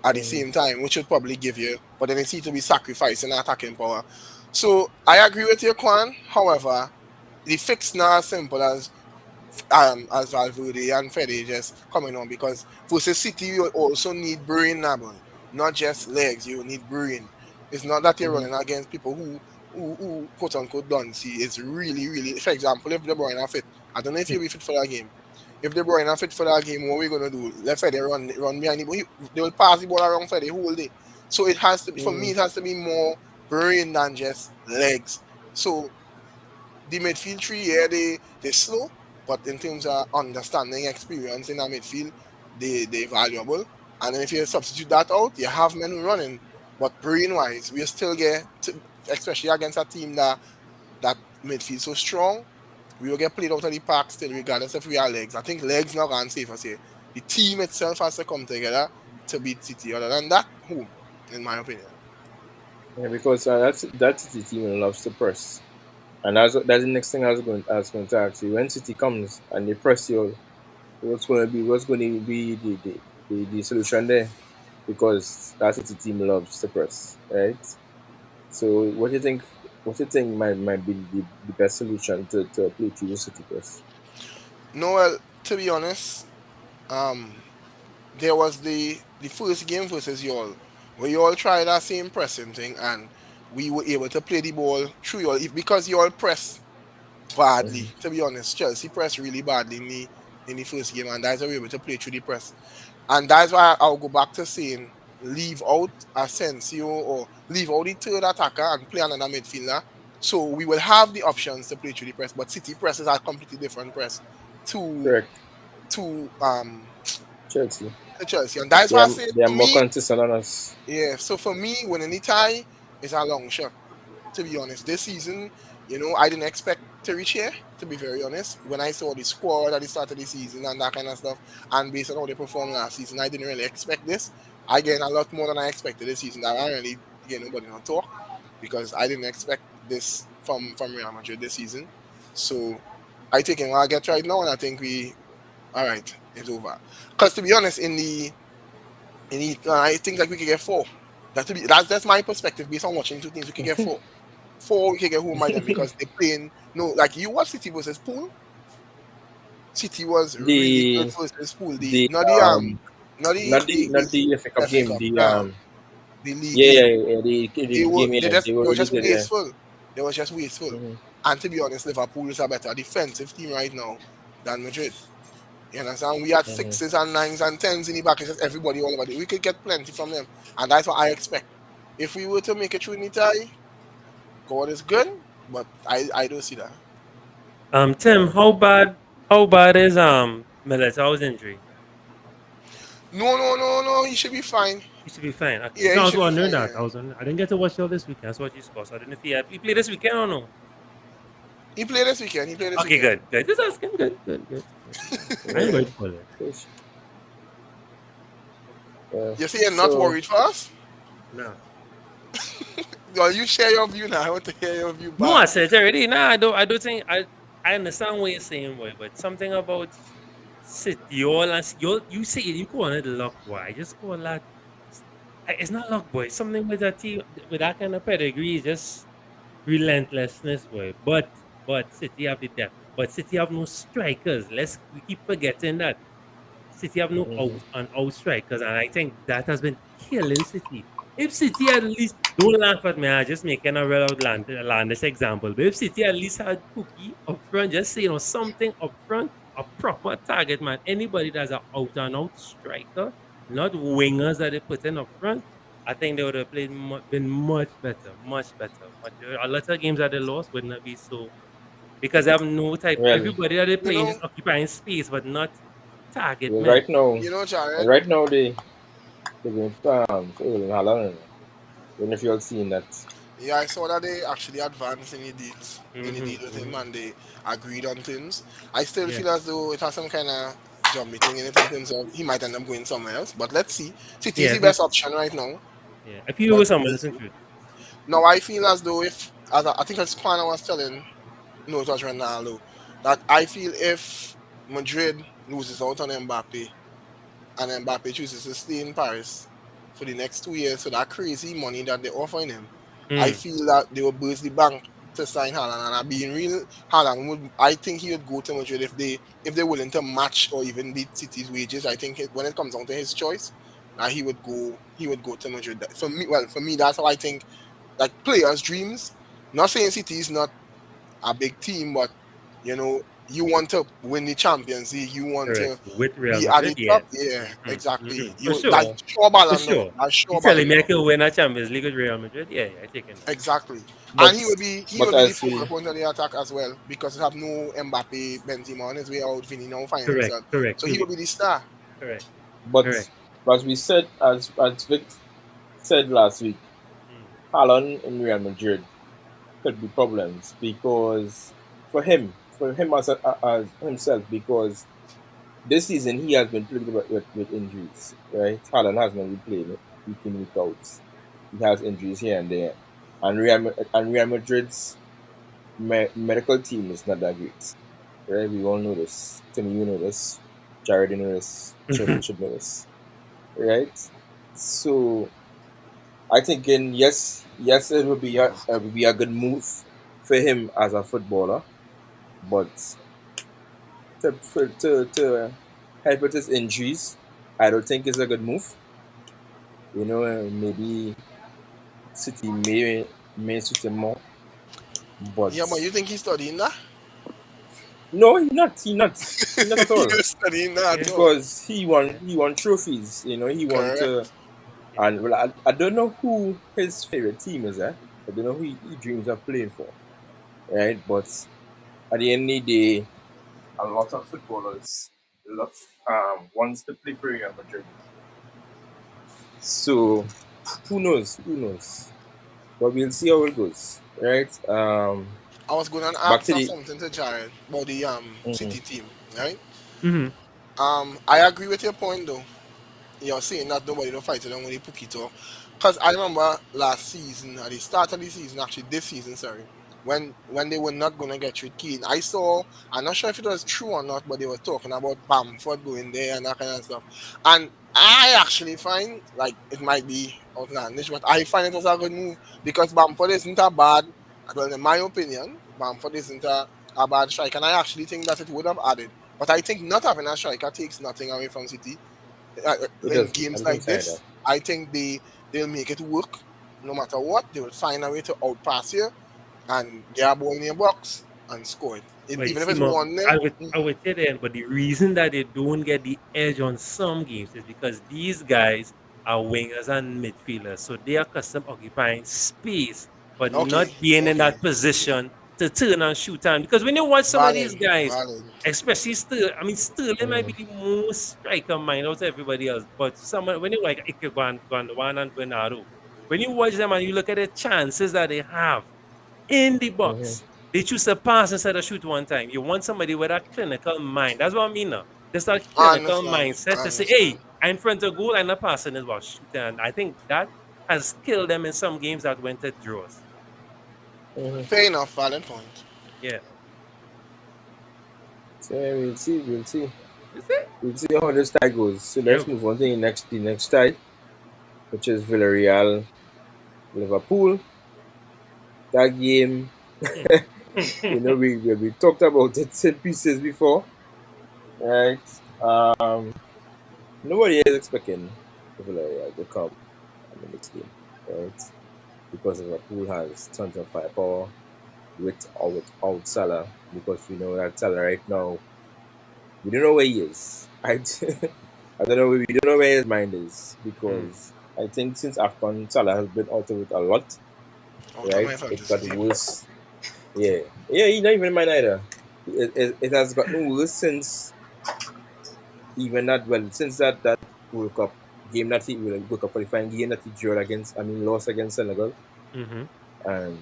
at the Mhm. same time, which would probably give you, but then it seems to be sacrificing attacking power. So I agree with you, Kwan. However, the fix not as simple as Valverde and Fede just coming on, because versus City you also need brain now, boy. Not just legs, you need brain. It's not that you're Mhm. running against people who quote unquote don't see. It's really, really, for example, if De Bruyne are fit, I don't know if you'll be fit for that game. If De Bruyne are fit for that game, what we gonna do? Let Fede run behind him, but they will pass the ball around Fede whole day. So it has to be, for me, Mhm. it has to be more brain than just legs. So the midfield three, yeah, they slow, but in terms of understanding, experience in the midfield, they valuable. And then if you substitute that out, you have men who running. But brain wise, we still especially against a team that midfield so strong, we will get played out of the park still, regardless if we are legs. I think legs not gonna save us here. The team itself has to come together to beat City. Other than that, who, in my opinion. Yeah, because that's the team that loves to press, and that's the next thing I was going to ask you. When City comes and they press you, what's going to be the solution there? Because that City team loves to press, right? So what do you think might be the best solution to play through the City press? No, well, to be honest, um, there was the first game versus y'all, where y'all tried that same pressing thing, and we were able to play the ball through y'all because y'all press badly. Hmm. To be honest, Chelsea pressed really badly in the first game, and that's why we were able to play through the press. And that's why I'll go back to saying leave out Asensio or leave out the third attacker and play another midfielder. So we will have the options to play through the press, but City press is a completely different press to Correct. to Chelsea. Chelsea. And that's They why I are say they are for more me, consistent on us. yeah. So for me, winning the tie is a long shot. To be honest, this season, I didn't expect to reach here. To be very honest, when I saw the squad at the start of the season and that kind of stuff, and based on how they performed last season, I didn't really expect this. I gained a lot more than I expected this season. I really get nobody on talk because I didn't expect this from Real Madrid this season. So I think what I get right now, and I think we all right, it's over. Because to be honest, I think like we could get four. That's my perspective based on watching two teams. We could get four. Four we could get home by them because they playing no, like you watch City versus Pool. City was really good The versus Pool. The the not the not not the not the FA Cup FA game. Cup, The the league yeah, game. yeah, yeah, the They were game, they yeah, just they were they were really just good, yeah. wasteful. They was just wasteful. Hmm. And to be honest, Liverpool is a better defensive team right now than Madrid. You understand? We had Hmm. sixes and nines and tens in the back. It's just everybody all over. We could get plenty from them, and that's what I expect. If we were to make it through in Italy, God is good, but I don't see that. Tim, how bad is Militao's injury? No, no, no, no. He should be fine. He should be fine. Okay. Yeah, No, he I was should be wondering fine. that. Yeah, I didn't get to watch all this weekend. I saw what you score, so I didn't know if he played this weekend or no. he played this weekend. He played this Okay, weekend. good. Good. Just asking. Good. I ain't Yeah, worried for it. fish. Yeah. You see, you're not So worried for us. No. Well, you share your view now. I want to hear your view No, I back. said it already. Nah, I don't think I understand what you're saying, boy, but something about City all and you say you call it luck, boy. I just call that it's not luck, boy. Something with that team with that kind of pedigree is just relentlessness, boy. But City have the depth. But City have no strikers. We keep forgetting that. City have no mhm. out strikers, and I think that has been killing City. If City at least don't laugh at me, I'm just making a real outlandish example. But if City at least had Cookie up front, just say something up front, a proper target man, anybody that's an out and out striker, not wingers that they put in up front, I think they would have been much better, much better. A lot of games that they lost would not be so because they have no type. Well, Everybody that they You playing know, just occupying space, but not target well, men. right now, you know, and Jared. right now they're going for Erling Haaland. I don't know if you all seen that. Yeah, I saw that they actually advanced in the deal with him, Mm-hmm. and they agreed on things. I still Yeah, feel as though it has some kind of jumpy thing in it in terms of he might end up going somewhere else. But let's see. City is yeah, the best option right now. yeah. If you But were someone, we'll listen see. truth. Now I feel as though if, I think as Kwana was telling, no, it was Ronaldo, that I feel if Madrid loses out on Mbappe and Mbappe chooses to stay in Paris, for the next 2 years for that crazy money that they're offering him, I Mm. feel that they will burst the bank to sign Haaland. And I being real, Haaland would. I think he would go to Madrid if they're willing to match or even beat City's wages. I think when it comes down to his choice, he would go. He would go to Madrid. For me, well, for me, that's how I think. Like players' dreams. Not saying City is not a big team, but you want to win the Champions League. You want Correct. to With Real be at Madrid, the top. yes. Yeah, exactly. For You sure. like Yeah. sure For Ballon d'Or. sure. That's You sure telling Ballon me I d'Or. can win a Champions League with Real Madrid? Yeah, yeah, I taking that. Exactly. And But he but will be the as focal we point of the attack as well because you have no Mbappe, Benzema on his way out. Vinny now finding Correct, himself, correct, so he will truly. be the star. Correct, but correct. as we said as Vic said last week, Mm. Haaland in Real Madrid could be problems because for him as himself, because this season he has been plagued with injuries, right? Haaland has not been playing week in week out. He has injuries here and there, and Real Madrid's medical team is not that great, right? We all know this. Timmy, you know this. Jared, you know this. Children should know this, right? So I think yes, it would be a good move for him as a footballer, but to help with his injuries, I don't think it's a good move. Maybe City may suit him more, but Yeah, but you think he's studying that? no, he not at He all, not studying that Yeah, at all. because he won trophies. He want Correct. to, and well, I don't know who his favorite team is. I don't know who he dreams of playing for, right? But at the end of the day, a lot of footballers love wants to play for Real Madrid. So who knows? Who knows? But we'll see how it goes, right? I was going to Back ask to that the something to Jared about the mhm, City team, right? Mm-hmm. I agree with your point though. You're saying that nobody don't fight along with the Pookie talk. Because I remember last season, at the start of the season, actually this season, sorry, when they were not gonna get rid Keane, I'm not sure if it was true or not, but they were talking about Bamford going there and that kind of stuff. And I actually find like it might be outlandish, but I find it was a good move because Bamford isn't a bad, well, in my opinion, Bamford isn't a bad striker, and I actually think that it would have added. But I think not having a striker takes nothing away from City it in doesn't. I games don't think like so either. this. I think they'll make it work no matter what. They will find a way to outpass you and get a ball in your box and score it. But you Even if see, it's Mo, 1-0. I would say that, but the reason that they don't get the edge on some games is because these guys are wingers and midfielders, so they are accustomed occupying space, but Okay, not being in okay, that position to turn and shoot on. Because when you watch some of valid, these guys, valid. especially Sterling might be Mhm, the most striker mind out of everybody else. But someone when you like Ike Gondwan and Bernardo, when you watch them and you look at the chances that they have in the mhm, box. They choose to pass instead of shoot one time. You want somebody with a clinical mind. That's what I mean now. There's a I clinical understand. mindset I to say, understand. hey, I'm in front of goal, I'm not passing it while shooting. And I think that has killed them in some games that went to draws. mhm. Fair enough, valid point. Yeah. So yeah, we'll see. We'll see. You see? We'll see how this tie goes. So let's Yeah. move on to the next tie, which is Villarreal Liverpool. That game, we talked about it in pieces before, right? Nobody is expecting Villarreal to come and win this game, right? Because Liverpool has tons of firepower with or without Salah. Because we know that Salah right now, we don't know where he is. I don't know. We don't know where his mind is, Mm. because I think since AFCON, Salah has been out of it a lot, Out of right? my It fantasy got team. worse. Yeah, yeah. He's not even in mine either. It has gotten worse since even that. Well, since that World Cup game that he World Cup qualifying game that he drew against. I mean, lost against Senegal, Mm-hmm. and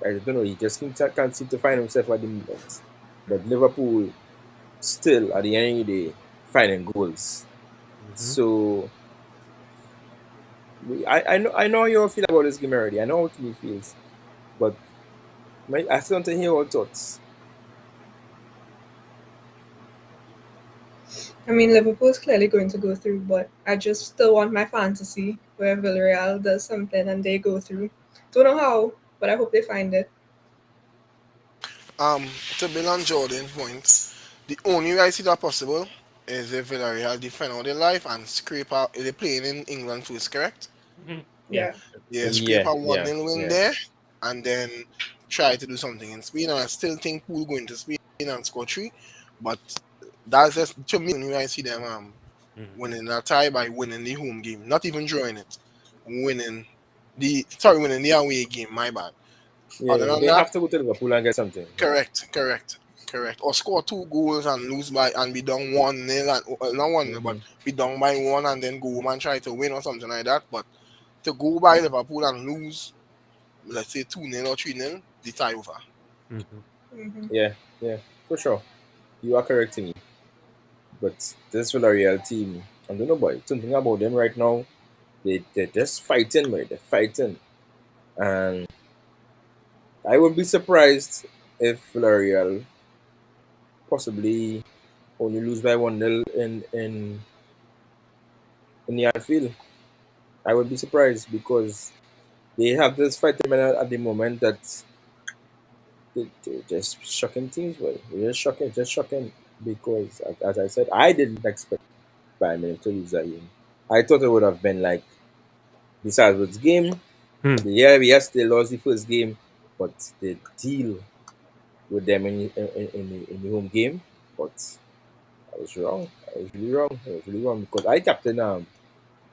I don't know. He just can't seem to find himself at the moment. But Liverpool still, at the end of the day, finding goals. Mm-hmm. So I know how you feel about this game already. I know how Timmy feels, but I still want to hear your thoughts. I mean, Liverpool's clearly going to go through, but I just still want my fantasy where Villarreal does something and they go through. Don't know how, but I hope they find it. Um, to build on Jordan's point, the only way I see that possible is if Villarreal defend all their life and scrape out. They're playing in England first, correct? Yeah. Yeah. Yeah, scrape Yeah, a 1-0 win yeah. there, and then try to do something in Spain. And I still think Pool going to Spain and score three, but that's just to me the only way I see them Mhm. winning a tie by winning the home game, not even drawing it, winning the away game. My bad. Other Yeah, than they that, have to go to Liverpool and get something. correct. Or score two goals and lose by and be down 1-0 and not 1-0, but Hmm. be down by one and then go home and try to win or something like that. But to go by Liverpool and lose, let's say 2-0 or 3-0, the tie over. Mhm. Hmm. Yeah, yeah, for sure. You are correcting me. But this Villarreal team, I don't know about something about them right now. They're just fighting, man. They're fighting. And I would be surprised if Villarreal possibly only lose by 1-0 in the Anfield. I would be surprised because they have this fighting man at the moment that they're just shocking teams, well. They're just shocking. Because, as I said, I didn't expect Bayern Munich to lose that game. I thought it would have been like the Salzburg's game. Hmm. Yeah, yes, they lost the first game, but they deal with them in the home game. But I was wrong. I was really wrong. I was really wrong because I captain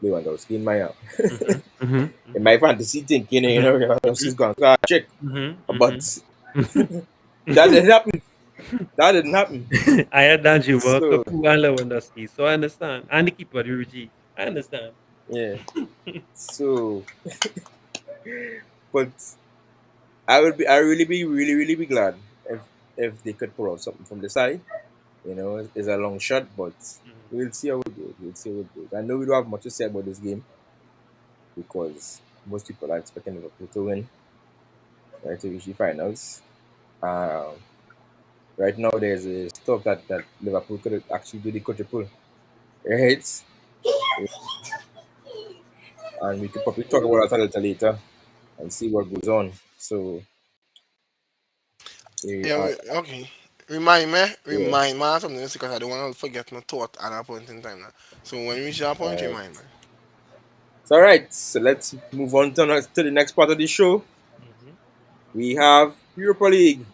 Lewandowski Mhm. Mhm. in Mhm. my fantasy thinking, Mhm. Lewandowski's gonna score a trick. Mhm. But Mhm. Mhm. that didn't happen. That didn't happen. I had that you work So up and Lewandowski, so I understand. And the keeper, the Ruji. I understand. yeah. So but I really really be glad if they could pull out something from the side. It's a long shot, but Mhm. we'll see how it goes. We'll see how it goes. I know we don't have much to say about this game because most people are expecting Liverpool to win, right, to reach the finals. Um, right now, there's a talk that Liverpool could actually do the quadruple, right? And we could probably talk about that a little later and see what goes on. So, Yeah, uh, okay. Remind me, yeah, remind me of something else because I don't want to forget my thought at that point in time. Now. So when we reach that all point, right. remind me. So, all right. So let's move on to the next part of the show. Mhm. We have Europa League.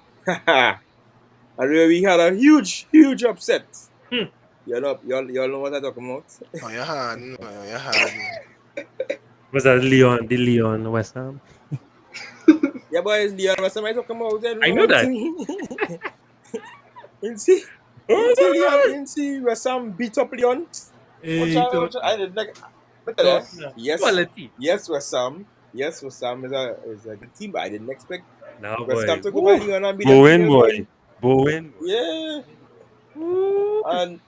And where we had a huge, huge upset. Hmm. Y'all know what I'm talking about? Oh, you hard, no, you hard. No. Was that Leon? The Leon West Ham? Yeah, boys, Leon, what am I talking about? I don't I know know what that. thing. You see? You see Leon, you see where some beat up Leon? Hey, I talking. did like, but Talking. yes, Quality. West Ham is a good team, but I didn't expect Now, West Ham boy. to go by Woo. Leon and beat them 3 Bowen, 0 boy. boy. Bowen, boy. Yeah, Woo. and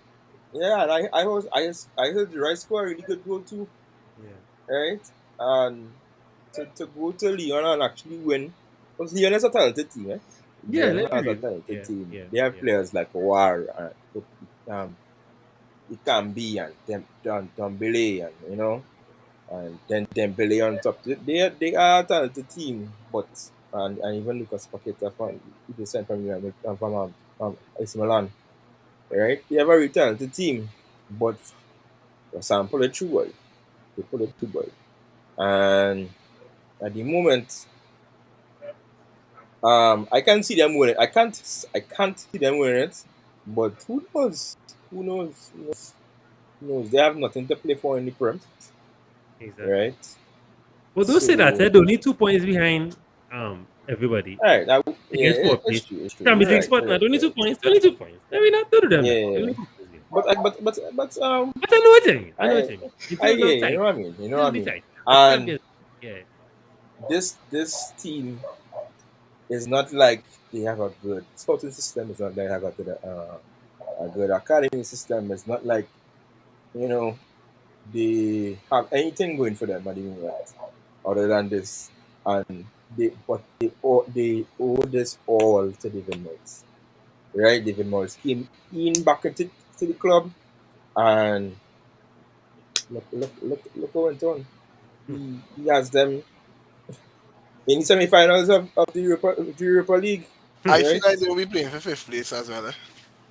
yeah, and I heard the right score, a really good goal too, Yeah. right? And to go to Leon and actually win, because Leon is a talented team, eh? Yeah, Leon let's be has a real. talented Yeah, team. yeah, They have yeah. players like War, um, Ikambi, and Dembele, and and then Dembele on top. They are a talented team, but and even Lucas Paqueta from the sent from AC Milan, right? They have a very talented team, but for Sam pull it through, boy. They pull it through, boy. And at the moment, I can see them winning. I can't see them winning it, but who knows? Who knows? Who knows? They have nothing to play for in the Prem, Exactly. right? But don't say that. So, They're only 2 points behind everybody. all right, Against fourth it's place. true. It's true. Champions You're League right. spot You're now. right. Only You're two right. points. Only 2 points. Let me not do them Yeah, now. yeah, They yeah. only 2 points there. But But I know what you mean. I know what I you mean. It I will yeah, be you know tight. what I mean. You know It what will I be mean. tight. But And Champions yeah. this team is not like they have a good scouting system. It's not like they have a good academy system. It's not like you know they have anything going for them at the moment other than this. And they owe this all to David Moyes. Right? David Moyes came in back to the club and look what went on. he has them in the semi-finals of the Europa League, I feel right? like they'll be playing for fifth place as well.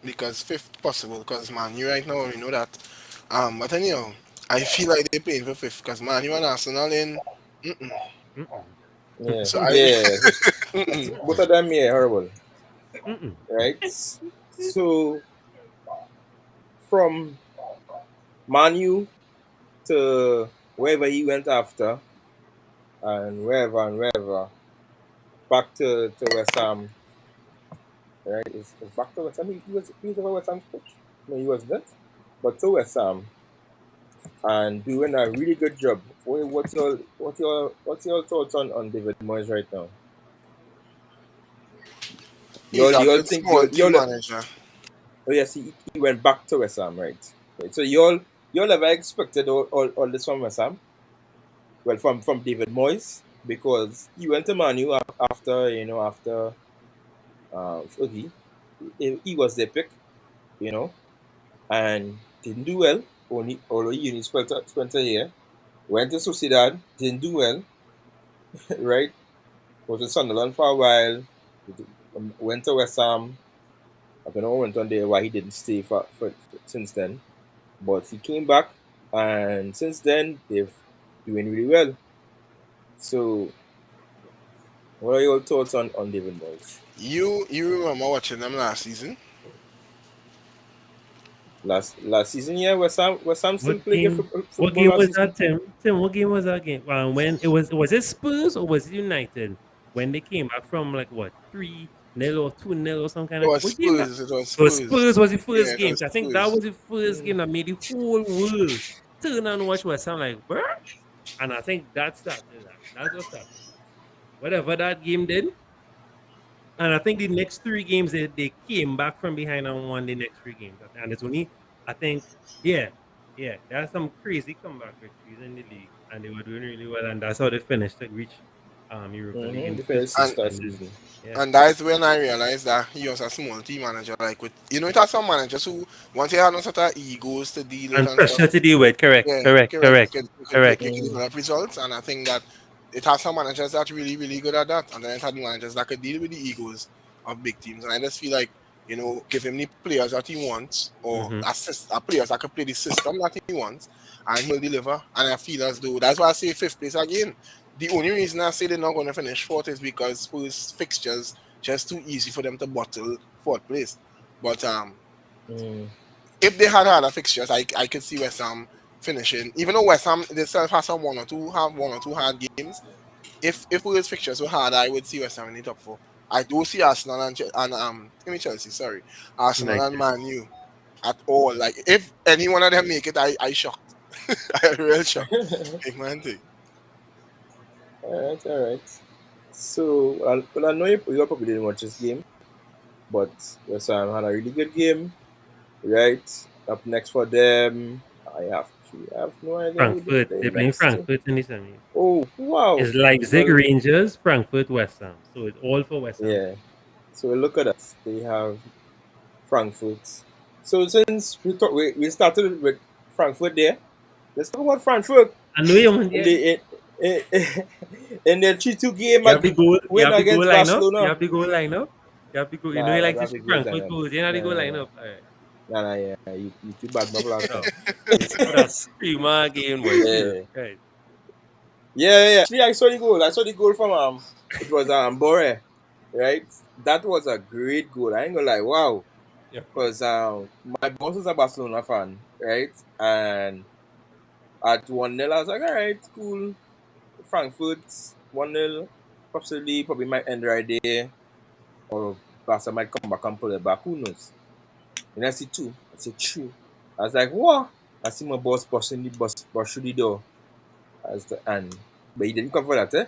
Because fifth possible because Man U right now we know that. But anyhow, I feel like they're playing for fifth because Man U and Arsenal in. Mm-mm. Mm-mm. Yeah, So I. yeah. Mm-mm. Both of them, yeah, horrible, Mm-mm. right? So from Manu to wherever he went after, and wherever, back to West Ham, right? It's back to West Ham. He was a West Ham's coach. No, he wasn't. But to West Ham and doing a really good job. What's your thoughts on David Moyes right now? He's a You all good think small you team all manager. oh yes he went back to West Ham, right? Right. So you all ever expected all this from West Ham? Well, from David Moyes, because he went to Manu after after Fergie. He was their pick, you know, and didn't do well. Although he only spent a year. Went to Sociedad, didn't do well, right? Was with Sunderland for a while. Went to West Ham. I don't know what went on there why he didn't stay for since then. But he came back, and since then they've doing really well. So, what are your thoughts on David Moyes? You remember watching them last season? Last season, yeah, West Ham still What play good game? What football game last was that, season. Tim? Tim, what game was that game? When was it Spurs or was it United when they came back from like what 3-0 or 2-0 or some kind It of was what game that? Spurs. It was It was Spurs. Spurs was the Yeah, first it game. was I think that Spurs. was the first Mm. game that made the whole world turn and watch West Ham like, bruh. And I think that started that. That's what started. Whatever that game did, and I think the next three games they came back from behind and won the next three games. And it's only I think yeah, yeah, there's some crazy comeback victories in the league, and they were doing really well, and that's how they finished to reach Europa League in Mm-hmm. the They first finished place. sixth And last And then season. yeah, and that's when I realized that he was a small team manager. Like with it has some managers who once they have no sort of egos to deal with and and stuff. pressure to deal with. Correct, Yeah, correct, correct. correct, You correct. can Mm. develop results, and I think that it has some managers that really, really good at that, and then it has managers that could deal with the egos of big teams. And I just feel like give him the players that he wants, or Mm-hmm. players that can play the system that he wants, and he'll deliver. And I feel as though that's why I say fifth place again. The only reason I say they're not going to finish fourth is because Spurs fixtures just too easy for them to bottle fourth place. But Mm. if they had other fixtures, I could see West Ham finishing. Even though West Ham they still have some one or two hard games. If those fixtures were hard, I would see West Ham in the top four. I do see Arsenal and give me Chelsea, sorry, Arsenal and United. Man U at all. Like if any one of them make it, I shocked. I real shocked. Big man thing. All right, all right. So, well, I know you probably didn't watch this game, but West Ham had a really good game, right? Up next for them, I have no idea who they Frankfurt. play They're playing next. Frankfurt in the semis. Oh, wow. It's Leipzig Well, Rangers, Frankfurt West Ham. So it's all for West Ham. yeah. So look at that. They have Frankfurt. So since we started with Frankfurt there, let's talk about Frankfurt I know you want in yeah. the in, in their 3-2 game You have the goal. You win have the goal against lineup. You Barcelona. have the goal lineup. You have the goal. You know Nah, you I like don't to have the see goals Frankfurt lineup. goals. You know the goal Nah, lineup. All right. yeah. You too bad enough last No, time. it's for that screamer game, boy. Jesus Yeah. Christ. Yeah. Actually, I saw the goal. I saw the goal from it was Bore, right? That was a great goal. I ain't gonna lie. Wow. Yeah. Because my boss is a Barcelona fan, right? And at 1-0, I was like, all right, cool. Frankfurt 1-0, probably might end right there, or Barca might come back and pull it back. Who knows? And I see two. I see three. I was like, what? I see my boss busting the bus through the door. But he didn't cover that, eh?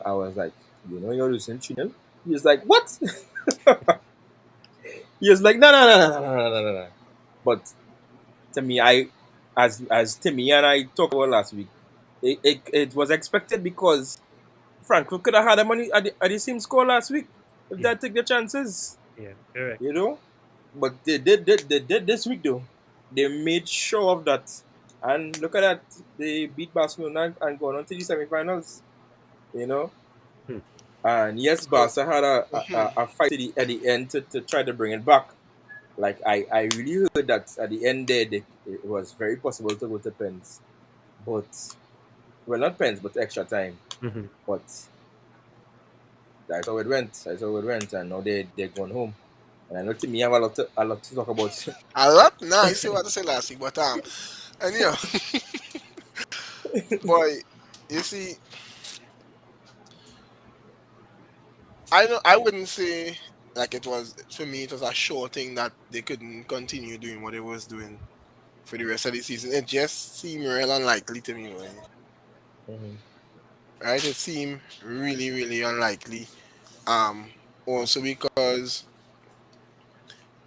I was like, you're losing 3-0. He was like, what? He was like, no. But to me, as Timmy and I talked about last week, it was expected because Frankfurt could have had them at the same score last week if Yeah. they take the chances, Yeah. Correct. you know. But they did this week though. They made sure of that, And look at that, they beat Barcelona and gone on to the semi-finals. You know, Hmm. and yes, So, Barca had a fight at the end to try to bring it back. Like I really heard that at the end there, it was very possible to go to pens, but well, not pens, but extra time. Mhm. But that's how it went. That's how it went, and now they're going home. And I know Timmy have a lot to talk about. a lot? Nah, I see what I said last week, but anyhow, boy, you see, I wouldn't say like it was for me. It was a sure thing that they couldn't continue doing what they was doing for the rest of the season. It just seemed real unlikely to me, boy. Mhm. Right? It seemed really, really unlikely. Also because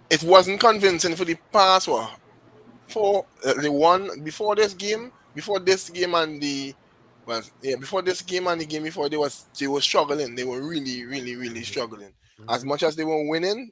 it wasn't convincing for the past what for the one before this game and the well, yeah, before this game and the game before they were struggling. They were really, really, really Mhm. struggling. As Mhm. much as they were winning,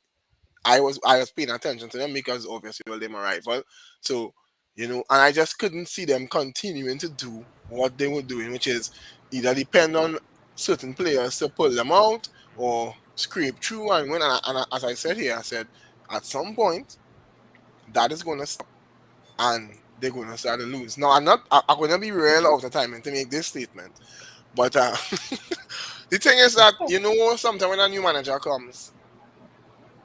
I was paying attention to them because obviously well they're my rival. So, and I just couldn't see them continuing to do what they were doing, which is either depend on certain players to pull them out or scrape through and win. As I said here, I said at some point that is going to stop and they're going to start to lose. Now I'm going to be real all the time and to make this statement, but the thing is that sometimes when a new manager comes,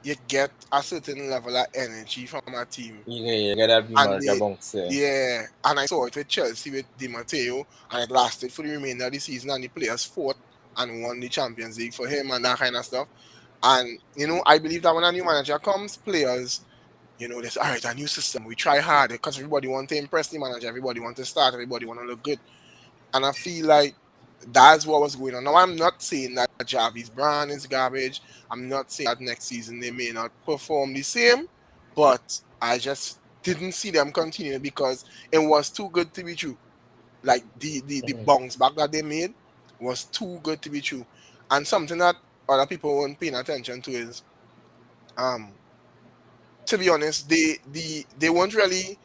you get a certain level of energy from a team. You get that new And manager bounce. Yeah. yeah, and I saw it with Chelsea with Di Matteo, and it lasted for the remainder of the season, and the players fought and won the Champions League for him and that kind of stuff. And I believe that when a new manager comes, players, they say, all right, a new system, we try hard because everybody want to impress the manager, everybody want to start, everybody want to look good. And I feel like that's what was going on. Now, I'm not saying that Javi's brand is garbage. I'm not saying that next season they may not perform the same, but I just didn't see them continue because it was too good to be true. Like the Mhm. bounce back that they made was too good to be true. And something that other people weren't paying attention to is, um, to be honest, they weren't really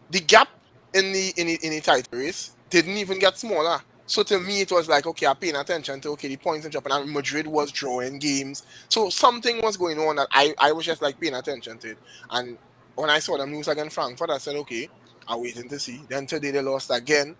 the gap in the title race didn't even get smaller. So to me, it was like, okay, I'm paying attention to okay, the points are dropping, and Madrid was drawing games. So something was going on that I was just like paying attention to it. And when I saw them lose against Frankfurt, I said, okay, I'm waiting to see. Then today they lost again,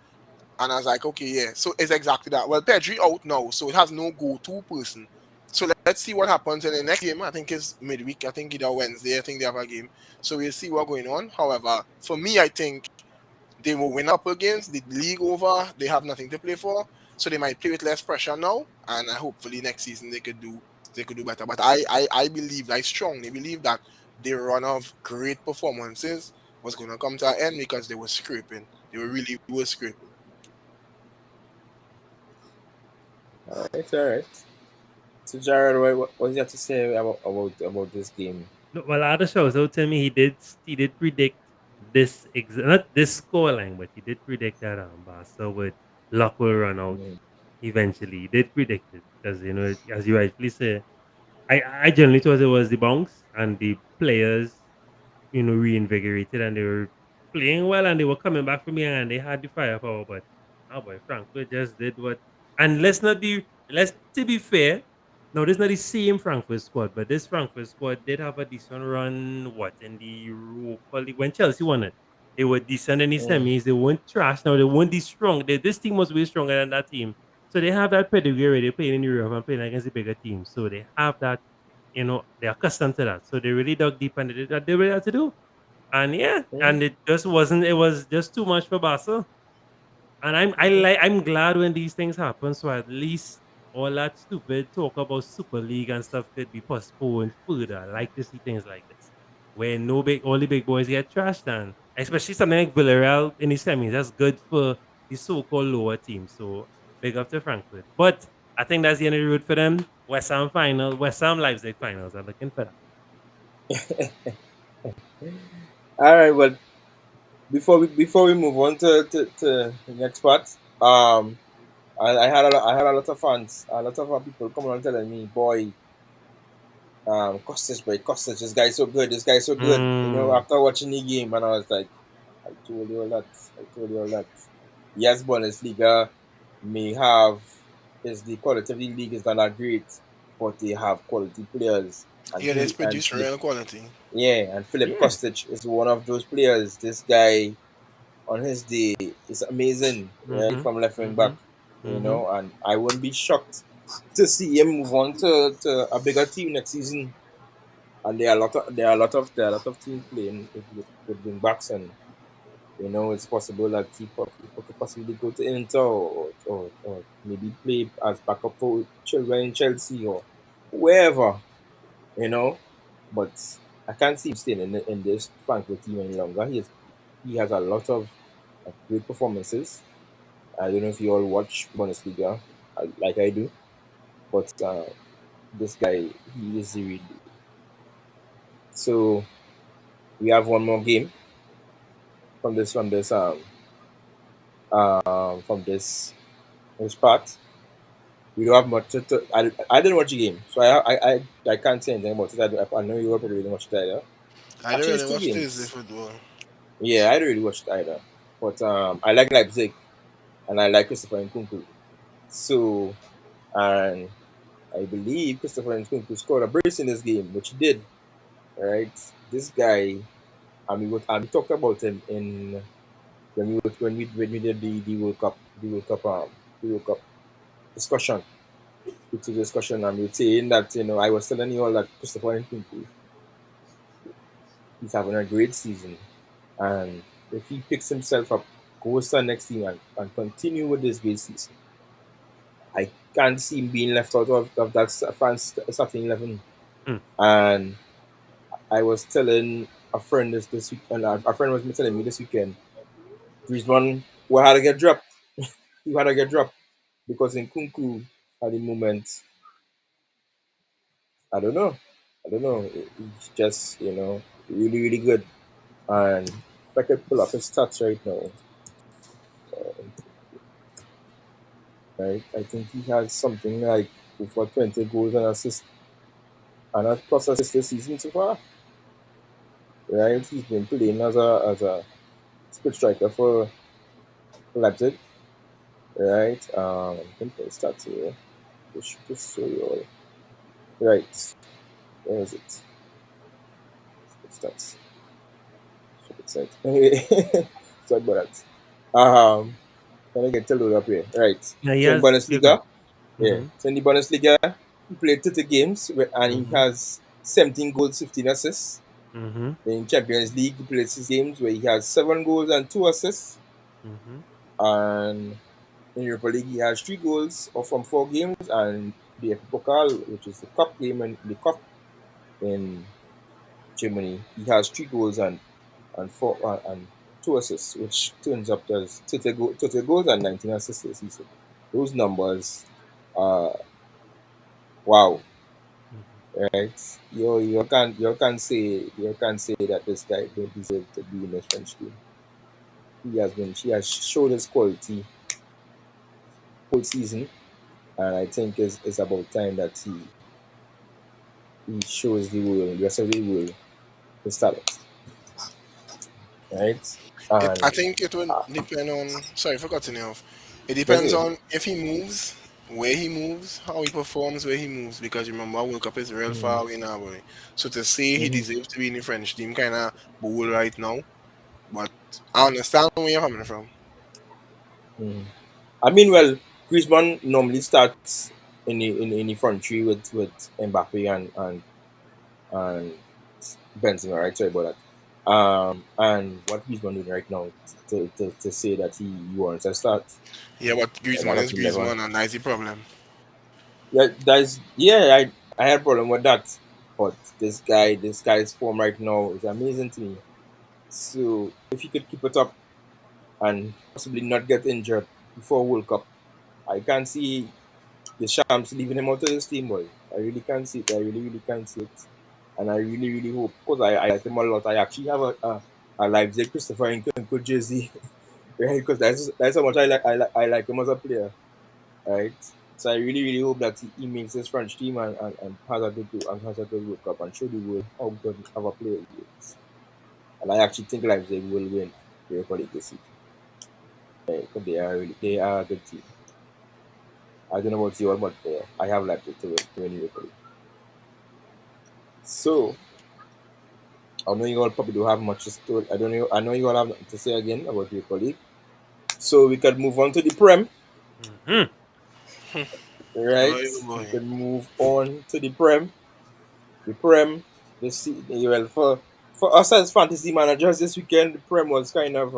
and I was like, okay, yeah. So it's exactly that. Well, Pedri out now, so it has no go-to person. So let's see what happens in the next game. I think it's midweek. I think either Wednesday. I think they have a game. So we'll see what's going on. However, for me, I think they will win up against the league over. They have nothing to play for, so they might play with less pressure now. And hopefully next season they could do better. But I believe, I strongly believe that their run of great performances was going to come to an end because they were scraping. They were really were scraping. It's all right. So Jared, what do you have to say about this game? No, well, other shows out to me, he did predict this not this scoreline, but he did predict that Barca would luck will run out Mhm. eventually. He did predict it because as you rightfully say, I generally thought it was the bounce and the players reinvigorated and they were playing well and they were coming back from here and they had the firepower. But oh boy, Frankfurt just did what. And let's to be fair. No, this is not the same Frankfurt squad, but this Frankfurt squad did have a decent run. What in the Europa League when Chelsea won it, they were decent in the Mhm. semis. They weren't trash. Now they weren't this strong. This team was way stronger than that team. So they have that pedigree already playing in Europe and playing against the bigger teams. So they have that they're accustomed to that. So they really dug deep and they did what they really had to do. And yeah, Mhm. and it just wasn't, it was just too much for Barca. And Mhm. I'm glad when these things happen. So at least all that stupid talk about Super League and stuff could be postponed further. I like to see things like this. Where all the big boys get trashed and especially something like Villarreal in the semis. That's good for the so-called lower team. So big up to Frankfurt. But I think that's the end of the road for them. West Ham Leipzig finals. I'm looking for that. All right. Well, before we move on to the next part, I had a lot of fans, a lot of people coming on telling me, boy, Kostic, boy, Kostic, this guy's so good, this guy's so good. Mm. After watching the game, and I was like, I told you all that. I told you all that. Yes, Bundesliga may have is the quality of the league is not that great, but they have quality players. And Yeah, let's And produce Philip, real quality. yeah, and Philip Yeah. Kostic is one of those players. This guy on his day is amazing, right? Mm-hmm. From left wing back, Mm-hmm. Mm-hmm. and I wouldn't be shocked to see him move on to a bigger team next season. And there are a lot of teams playing with wing backs, and it's possible that he could possibly go to Inter, or maybe play as backup for children in Chelsea or wherever, you know. But I can't see him staying in this Frankfurt team any longer. He has a lot of great performances. I don't know if you all watch Bundesliga like I do, but this guy, he is the real deal. So we have one more game from this part. We don't have much I didn't watch the game, so I can't say anything about it. I know you probably didn't watch it either. I don't Actually, it's really two watch Thursday games. football. Yeah, I didn't really watch it either. But I like Leipzig, and I like Christopher Nkunku. So, and I believe Christopher Nkunku scored a brace in this game, which he did. Right, this guy. We talked about him in when we did the World Cup, the World Cup discussion. It's a discussion, and we're saying that I was telling you all that Christopher Nkunku, he's having a great season, and if he picks himself up, goes to the next team, and continue with this great season, I can't see him being left out of that France starting 11. Mm. And I was telling a friend this week, and a friend was telling me this weekend, Griezmann will have to get dropped. He had to get dropped because in Kunku at the moment, I don't know. I don't know. He's just, really, really good. And if I could pull up his stats right now, right, I think he has something like over 20 goals and assists, and a plus assists this season so far. Right, he's been playing as a split striker for Leipzig. Right, I think the stats here. Just show you all. Right, where is it? Stats. Stupid site. Anyway, sorry about that. Can I get to load up here? Right. Yeah, he So in has. You good? Bundesliga, yeah. Mm-hmm. So in the Bundesliga, he played 30 games and he Mm-hmm. has 17 goals, 15 assists. Mm-hmm. In Champions League, he played 6 games where he has 7 goals and 2 assists. Mm-hmm. And in Europa League, he has 3 goals from 4 games. And the FA Pokal, which is the cup game and the cup in Germany, he has 3 goals and 2 assists, which turns up as 30 goals and 19 assists this season. Those numbers, uh, wow, right? You can't say that this guy don't deserve to be in the French team. He has showed his quality whole season, and I think it's about time that he shows the rest of the world his talent, right? I And think it would uh, depend on. Sorry for cutting you off. It that's depends it. on if he moves, where he moves, how he performs, where he moves. Because remember, World Cup is real Mm-hmm. far away now, boy. So to say he Mm-hmm. deserves to be in the French team, kind of bold right now. But I understand where you're coming from. Mm-hmm. I mean, well, Griezmann normally starts in the front three with Mbappe and Benzema, right? Sorry about that. And what Griezmann doing right now to say that he wants to start Yeah, but and Griezmann not is at 11. Griezmann, and that's the problem. I had a problem with that. But this guy's form right now is amazing to me. So if he could keep it up and possibly not get injured before World Cup, I can't see the Shams leaving him out of this team, boy. I really can't see it. I really, really can't see it. And I really, really hope, because I like him a lot. I actually have a Leipzig Christopher Nkunku jersey, right? Because that's how much I like him as a player, right? So I really, really hope that he makes this French team and has a good World Cup and show the world how good of a player he is. And I actually think Leipzig will win. Europa League this season. Yeah, 'cause they are a good team. I don't know about you all, but I have Leipzig to win Europa League. So I know you all probably don't have much to say. I don't know. I know you all have nothing to say again about Europa League. So we can move on to the Prem, Mm-hmm. Oh, right? you We boy. can move on to the Prem. The Prem, well for us as fantasy managers this weekend, the Prem was kind of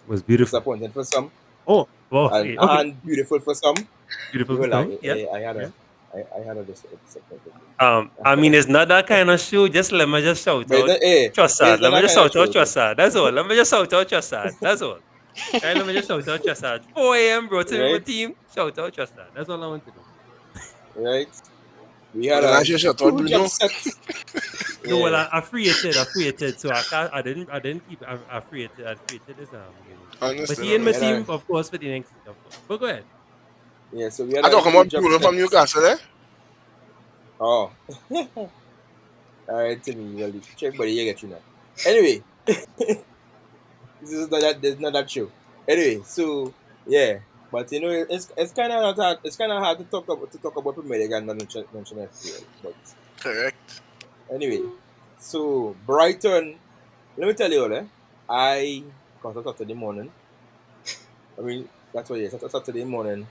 Was beautiful. disappointing for some Oh, well, and, okay, okay. and beautiful for some. Beautiful for Well, some. Yeah, yeah. I had a disappointing I game. mean, it's not that kind of show. Just let me just shout But it's out not, eh, but Trossard. it's not Let me that just kind of shout out show though, Trossard. That's all. Let me just shout out Trossard. That's all. Right, let me just shout out Trossard. 4 a.m. bro, to my right? team. Shout out Trossard. That's all I want to do. Right? We Was had it a not your shot, huge Bruno? upset. No, well, Yeah, I free it, so I didn't keep, I free it this game week. But Understood, he in we my had understood. team, a of course, for the next week, of course. But go ahead. so we had I a talking about huge Bruno upset. from Newcastle, eh? Oh, all right, Timmy. Well, check, buddy, you get you now. Anyway, this is not that show. Anyway, so yeah, but you know it's kind of not hard. It's kind of hard to talk about Premier League and not mention FPL. But Correct. anyway, so Brighton. Let me tell you all, I got up Saturday morning. I mean, that's what it is. Saturday morning,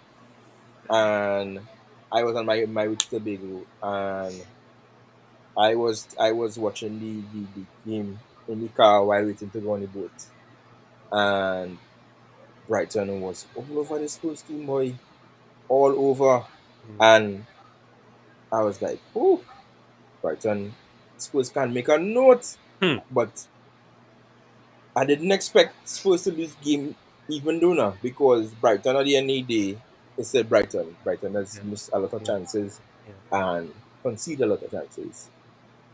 and I was on my way to Tobago, and I was watching the game in the car while waiting to go on the boat, and Brighton was all over the Spurs team, boy, all over, Mm. and I was like, oh, Brighton Spurs can make a note, Hmm. but I didn't expect Spurs to lose game even though now because Brighton at the end of the day, it's said Brighton. Brighton has Yeah, missed a lot of yeah, chances yeah. and conceded a lot of chances.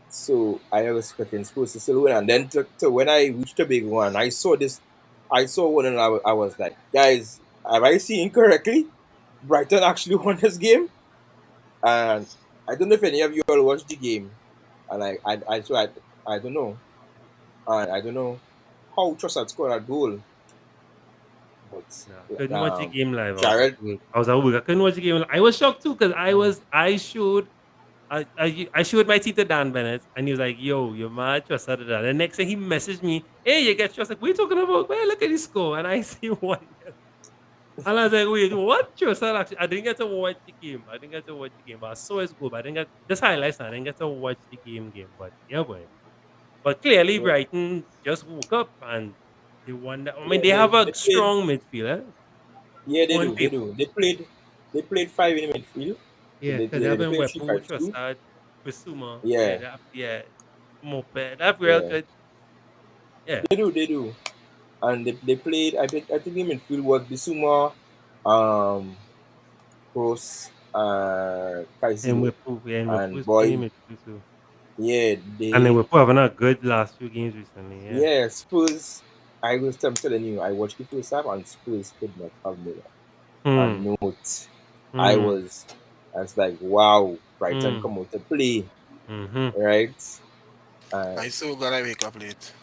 So I was expecting Spurs to still win. And then to when I reached the big one, I saw one and I was like, guys, have I seen correctly? Brighton actually won this game. And I don't know if any of you all watched the game. And I don't know. And I don't know how Trossard scored a goal. But No, couldn't watch the game live. I was at Jared, work. I couldn't watch the game live. I was shocked too because I showed my team to Dan Bennett and he was like, yo, you're mad, trust da, da, da. The next thing he messaged me, hey, you get trust. Like, what are you talking about? Man, look at this score. And I see 1-0. And I was like, wait, what? Trust actually, I didn't get to watch the game. I didn't get to watch the game, but I saw his goal. But I didn't get just highlights. I didn't get to watch the game. But yeah, boy. But clearly, yeah, Brighton just woke up and they won. I mean, yeah, they have they a played. strong midfield, Yeah, they on do. They paper. do. They played five in the midfield. So Yeah, because they have they a played three weapon five with two. Trossard, Bissouma. Yeah, Yeah, yeah, Mope. That real yeah. good. Yeah, They do. And they played. I think the midfield was Bissouma, um, Kroos, and Caicedo, we're and playing Boy. midfield too. Yeah, And then they. we're having a good last few games recently. Yeah. Yeah, Spurs. I'm telling you, I watched the first half and Spurs could not have made a Hmm. note. I Hmm. was, I was like, wow, Brighton Hmm. come out to play, Hmm. right? And I so glad I wake up late.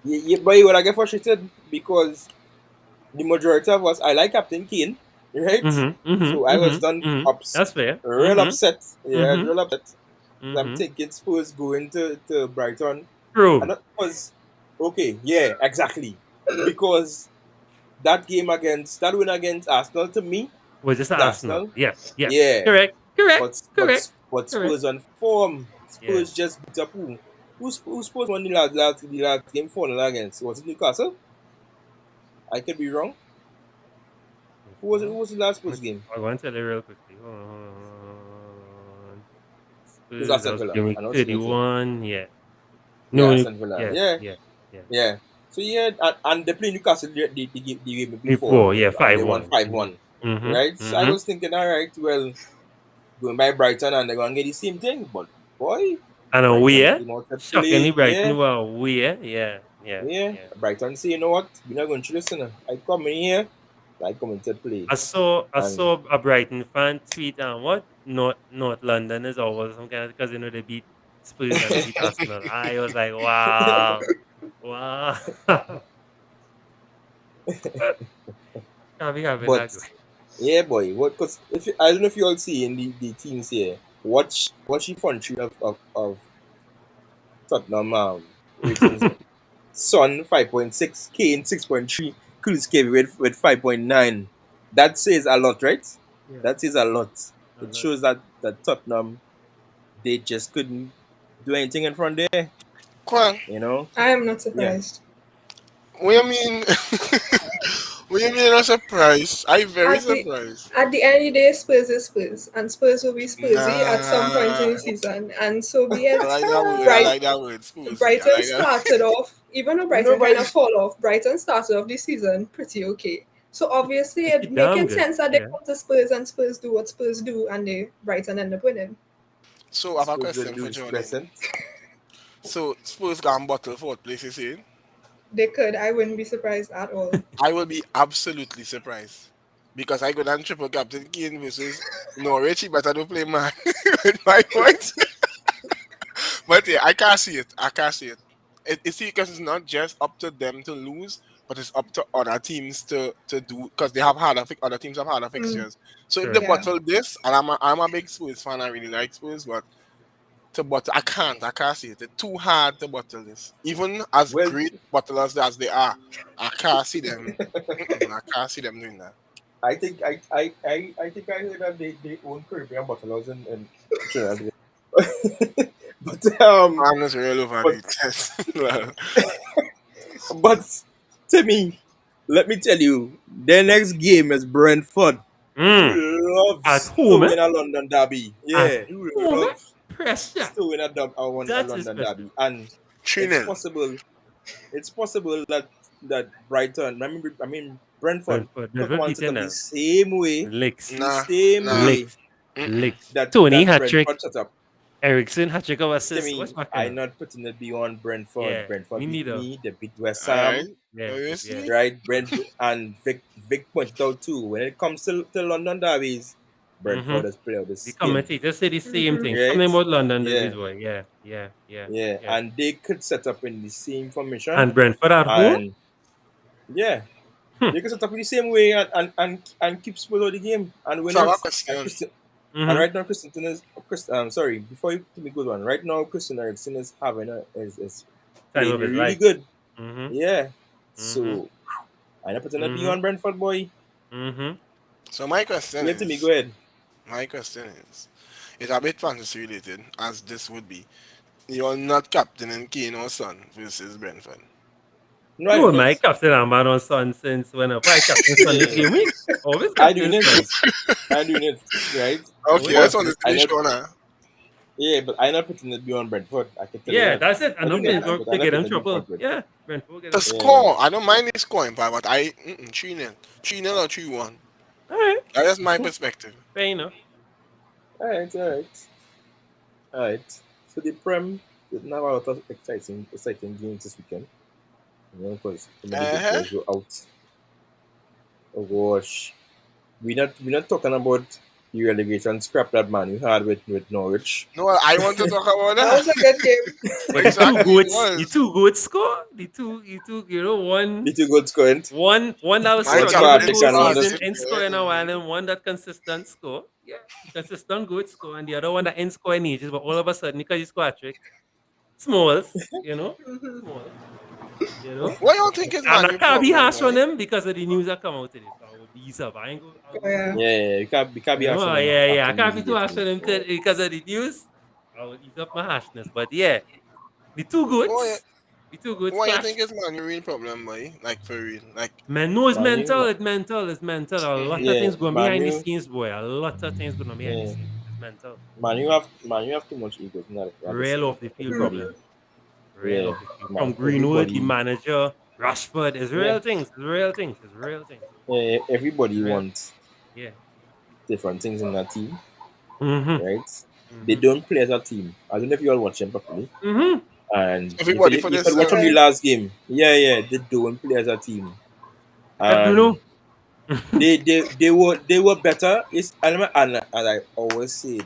but you will get frustrated because the majority of us, I like Captain Kane, right? Hmm. Hmm. So I was Hmm. done Hmm. That's fair. real Hmm. upset. Yeah, Hmm. real upset. I'm Hmm. thinking Spurs going to Brighton. And True. that was okay, yeah, exactly. Because that win against Arsenal to me, Was just the Arsenal. Arsenal, Yeah. Yeah. yeah. Correct. Correct. But but Correct. but Correct. Spurs on form. Yeah. Spurs just beat up who? Who Spurs won the last game 4-0 against? Was it Newcastle? I could be wrong. Yes, Who was it? Who no. was the last Spurs game? I want to tell you real quickly. Hold on. It was Spurs, that Aston was Villa. game week I know it's the same. 31. Yeah. Yeah, No, Aston Villa. yeah, Yeah, yeah, yeah. yeah. So yeah, and they played Newcastle the game before, Before, yeah, and they five won one. 5-1. Mm-hmm. Right? So I Mm-hmm. was thinking, all right, well, going by Brighton and they're gonna get the same thing, but boy, And Brighton away, came out to shockingly play. Yeah, Brighton were away. Yeah, yeah, yeah. yeah. Brighton say, you know what? We're not going to listen. I come in here, I come into play. I And saw a Brighton fan tweet and what North London is always some kind of because they beat Spurs and they beat Arsenal. I was like, wow. Wow. Can't be having But that good. yeah, boy, what? Cause if I don't know if you all see in the teams here, watch the front three of Tottenham ratings. Son 5.6, Kane 6.3, Kulusevski with 5.9. That says a lot, right? Yeah. That says a lot. A It lot. shows that Tottenham, they just couldn't do anything in front there. Kwan, You know? I am not Yeah. surprised. what you mean? What you mean? I'm surprised. I'm very At the surprised. at the end of the day, Spurs is Spurs, and Spurs will be Spursy at some point Nah, in the season, and so be I it. like that word. I Bright like that word. Scusi. I Brighton like that. started off, even though Brighton kind Nobody of fall off, Brighton started off the season pretty okay. So obviously, Pretty it damn making good. sense that they Yeah. come to Spurs and Spurs do what Spurs do, and they Brighton end up winning. So I have a supposed to question do for is Johnny. present. So Spurs got bottle fourth place, you saying? They could. I wouldn't be surprised at all. I will be absolutely surprised. Because I go down triple captain Kane versus Norwich, he better don't play man with my points. But yeah, I can't see it. I can't see it. It's because it's not just up to them to lose, but it's up to other teams to do because they have other teams have harder Mm, fixtures. So if they Correct. yeah. bottle this, and I'm a big Spurs fan, I really like Spurs, but to bottle I can't see it. It's too hard to bottle this. Even as Well, great bottlers as they are, I can't see them. I can't see them doing that. I think I heard that they own Caribbean bottlers in Trinidad. but I'm just real over but the but Timmy, let me tell you, their next game is Brentford. Mm. Who At loves to home, eh? win a London derby? At Yeah, who home, eh? loves Pressure. to win a That is London pressure. derby? And 3 it's 0. possible. It's possible that Brighton, I mean Brentford, Brentford. could come Brentford and set beating up the them. same way, Licks. the Nah, same nah. way Licks. Mm-mm. Licks. that Tony that hat trick. Brentford set up. Ericsson hat trick of assist. Timmy, What's backing I up? not putting it beyond Brentford. Yeah. Brentford Me beat neither. me. They beat West All right. Ham, Yeah. Yeah. Obviously. right? And Vic pointed out too. When it comes to London derbies, Mm-hmm. Brentford has played out the The skin, commentators say the same Hmm. thing. right? Something about London Yeah, derbies, boy. Yeah. Yeah. Yeah. yeah, Yeah. and they could set up in the same formation, And Brentford at home? and yeah, Hmm. they could set up in the same way and keep Spurs out of the game and win So I have it. a And question. Mm-hmm. Right now, sorry, before you give me a good one. Right now, Christian Eriksen is having is Time playing of his really life. good. Mm-hmm. Yeah. Mm-hmm. So I not putting it Mm-hmm. beyond Brentford boy. Mm-hmm. So my question Yeah, to me, go is, ahead. my question is, it's a bit fantasy related, as this would be. You're not captaining Kane or Son versus Brentford. No, I do No, not. my captain and man on son since whenever I captain son the Yeah, game week. Always I do captain not. son. I do not. Right. Okay, Always I just But wanted captain to I be son. not. sure now. Yeah, but I not putting it beyond Brentford. I can tell you Yeah, that. that's it. I I'm do not not, playing for but I they not get in putting it before trouble. Brentford. Yeah, Brentford will get The in trouble. Yeah. score, I don't mind the scoring part, but 3 0. 3 0 or 3-1. All right. That's my perspective. Fair enough. All right. All right. All right. So the Prem didn't have a lot of exciting games this weekend. Because some of the big Uh-huh. boys were out. Oh gosh. We're not talking about the relegation scrap that man you had with Norwich. No, I want to talk about That that. was a good game. But Exactly, it the was. two goats score. The two, The two goals scoring. one that was My One struggling with captain sporadic whole and one started season that's and score in a while, and one that consistent score. Yeah, consistent good score, and the other one that ain't score in ages, but all of a sudden because he score a trick, smalls, Hmm. smalls, you know. What y'all think is And man I your can't be problem, harsh on boy? him because of the news that come out today. So I will be sub. I'll Oh go yeah. too. yeah, you can't be harsh on him Yeah. I after can't news be he too get harsh today. on him Yeah. because of the news. I will ease up my harshness. But yeah, the two What, goods, the two goods what you clash. think is man your real problem, boy? Like, for real. Like, Man, no, it's Man U, mental. It's mental. It's mental. A lot of mm-mm. yeah, things going Man behind the U, scenes, boy. A lot of things going on behind the yeah, scenes. It's mental. Man U have too much ego. Not that's Real off the field everybody. problem. Hmm. Real Yeah, off the field. man, From Greenwood, the everybody. manager, Rashford. It's Yeah, real things. It's real things. It's real things. yeah, It's everybody real. wants Yeah. different things in that team, Mm-hmm. right? They Mm-hmm. don't play as a team. I don't know if you all watch them properly, Mm-hmm. and Everybody for you could watch themselves. from the Yeah. last game. Yeah, yeah, they don't play as a team, Pep and Bruno. they were better. And as I always said,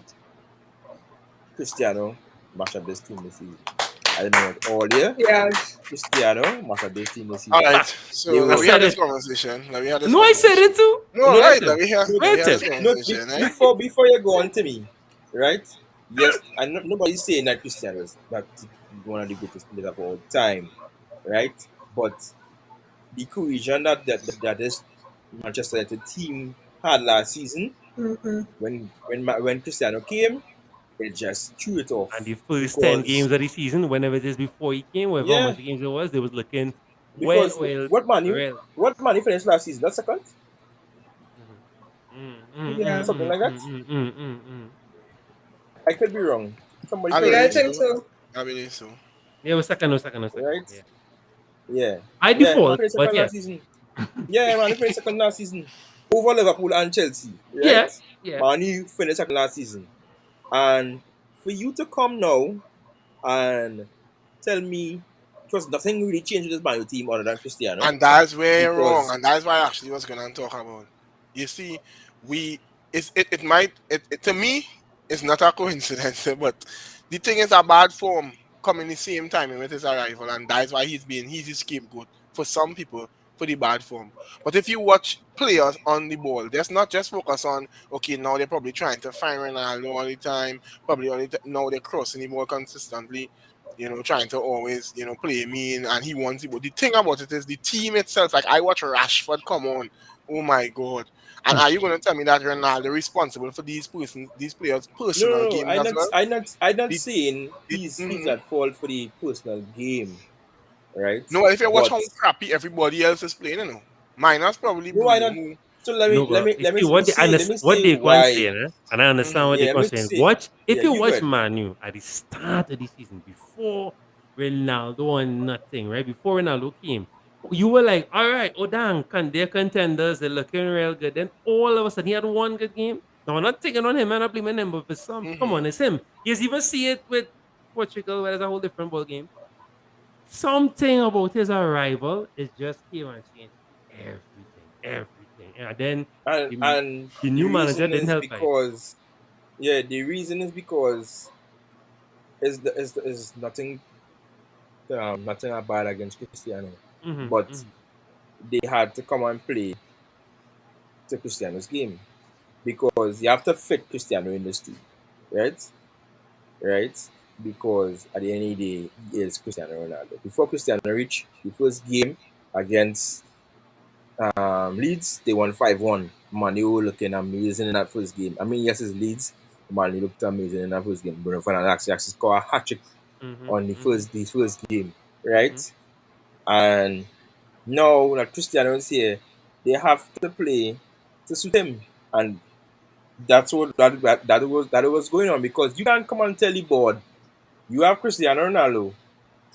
Cristiano mash up this team this season. I don't know what all year. Yes. Cristiano must have this team this All season. right. They So I let me were have said this it. conversation. Let me have this No, I said it conversation. too. No, no right. Wait, Let me hear. Let me wait. have this no conversation. Eh? before you go on to me, right? Yes, and nobody's saying that Cristiano is that one of the greatest players of all time, right? But the cohesion that this Manchester United team had last season Mm-hmm. when Cristiano came, it just threw it And off the first 10 because games of the season, whenever it is before he came, whatever how yeah much games it was, they was looking well because oiled. Well. what man you finished last season? That's second, Mhm. Mm, mm, Yeah. mm, something mm, like that. mm, mm, mm, mm, mm. I could be wrong. Somebody I correct Yeah, I me believe there, think so. so. I believe so. Yeah, it was second, no second, no second. right? Yeah. Yeah, I yeah, man default, finished but second yeah. last season. Yeah, man, he finished second last season over Liverpool and Chelsea, right? Yeah, yeah. Man, you finished second last season, and for you to come now and tell me because nothing really changed with this Man U team other than Cristiano, And that's where you're wrong. because And that's why I actually was going to talk about. You see, we it might to me it's not a coincidence, but the thing is a bad form coming the same time with his arrival, and that's why he's the scapegoat for some people for the bad form. But if you watch players on the ball, let's not just focus on okay now they're probably trying to find Ronaldo all the time, probably now they're crossing the ball consistently, trying to always, play mean and he wants it. But the thing about it is the team itself. Like I watch Rashford come on. Oh my god. And are you gonna tell me that Ronaldo responsible for these players' no, personal no, no, games as well? I'm not The, saying he's mhm. at fault for the personal game, right? No, if you watch But how crappy everybody else is playing, minus probably no, I Bruno not. who So No, but you see what let me what say they can why. say, eh? And I understand what they Yeah, let can me say. say. Watch if Yeah, you you watch good. Manu at the start of the season before Ronaldo and nothing, right? Before Ronaldo came, you were like, all right, oh damn, they're contenders, they're looking real good. Then all of a sudden he had one good game. No, I'm not taking on him, I'm not blaming him, but for some, come hmm on, it's him. You even see it with Portugal, where there's a whole different ball game. Something about his arrival is just came and changed everything, everything. And then the, And the the new manager reason didn't is help either. because yeah, the reason is because is nothing nothing bad against Cristiano, Mm-hmm, but mm-hmm, they had to come and play to Cristiano's game because you have to fit Cristiano in this team, right? Right? Because at the end of the day, he is Cristiano Ronaldo. Before Cristiano reached the first game against Leeds, they won 5-1. Man, they were looking amazing in that first game. I mean, yes, it's Leeds. Man, they looked amazing in that first game. Bruno Fernandes actually scored a hat trick mm-hmm, on mm-hmm, the first game, mm-hmm. right? And now that Cristiano is here, they have to play to suit him, and that's what that was going on because you can't come and tell the board you have Cristiano Ronaldo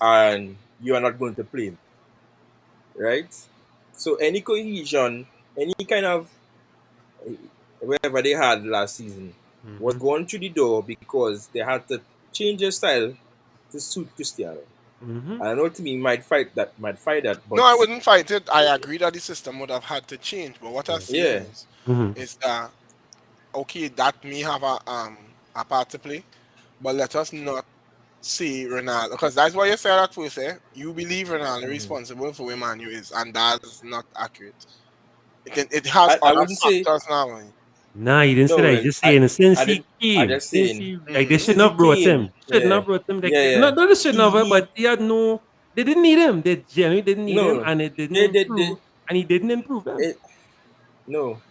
and you are not going to play him, right? So any cohesion, any kind of whatever they had last season was Mm-hmm. going through the door because they had to change their style to suit Cristiano. Mm-hmm. And I know Timmy might fight that, No, but I wouldn't fight it. I agree that the system would have had to change. But what I'm Yeah. saying yeah, Mm-hmm. is that okay, that may have a part to play, but let us not say Ronaldo because that's what you said at first. You believe Ronaldo mhm. responsible for where Manu is, and that's not accurate. It has I other wouldn't say factors now. Nah, he didn't say no. that. He just saying since I he did. I came, just since saying he like they Mm-hmm. shouldn't since he have brought him. came, Shouldn't yeah, have brought him. yeah, Not yeah. they shouldn't have, He but he had no. They didn't need him. They genuinely didn't need him, no, and it didn't they improve. And he didn't improve them. it, no.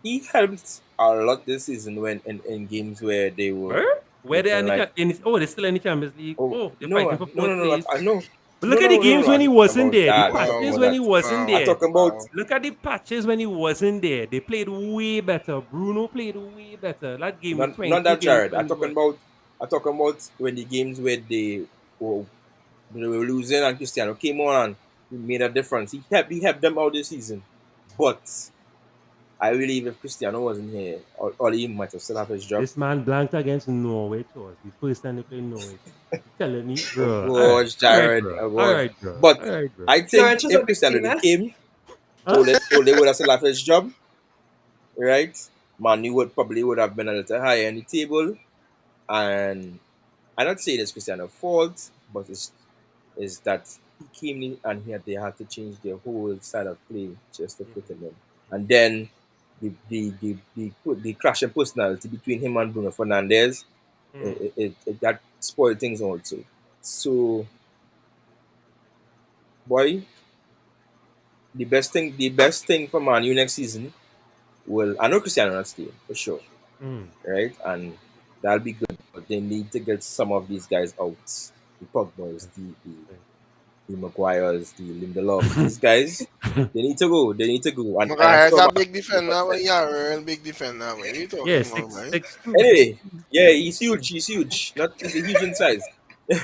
He helped a lot this season when in games where they were Where? Where they are looking in like oh, they're still in the Champions League. oh Oh, they're no fighting for no no fourth no place. no But no look at the no no games no when I'm he talking wasn't about there. The that. I'm not Wow, talking patches about when he that. wasn't wow, I'm there. talking about wow. Look at the patches when he wasn't there. They played way better. Bruno played way better. That game, the not 20 that against Jared. when he was. I'm talking about when the games where were, they were losing and Cristiano came on and he made a difference. He helped them out this season. But I believe if Cristiano wasn't here, or he might have still have his job. This man blanked against Norway to us. The first time they played Norway. You telling me, Oh bro? gosh, All right, Jared. bro. Oh All gosh. right, bro. But All right, bro. I No, think Manchester if big Cristiano team, did eh? came, Huh? Ole would have still have his job, right? Man, he would probably would have been a little higher in the table, and I not say it's Cristiano's fault, but it's is that he came in and they had to change their whole style of play just to fit Mhm. him in. And then the clash in personality between him and Bruno Fernandez, Mhm. that spoiled things also. So, boy, the best thing for Man U next season will, I know Cristiano will stay for sure, Mhm. right? And that'll be good. But they need to get some of these guys out. The Pogba's, the Maguires, the Lindelofs, these guys, they need to go. They need to go. And I'm Maguire is sure a about big defender, but yeah, real big defender. What you Yeah, talking about, six man? six two. anyway. Yeah, he's huge. He's huge. Not he's a huge in size.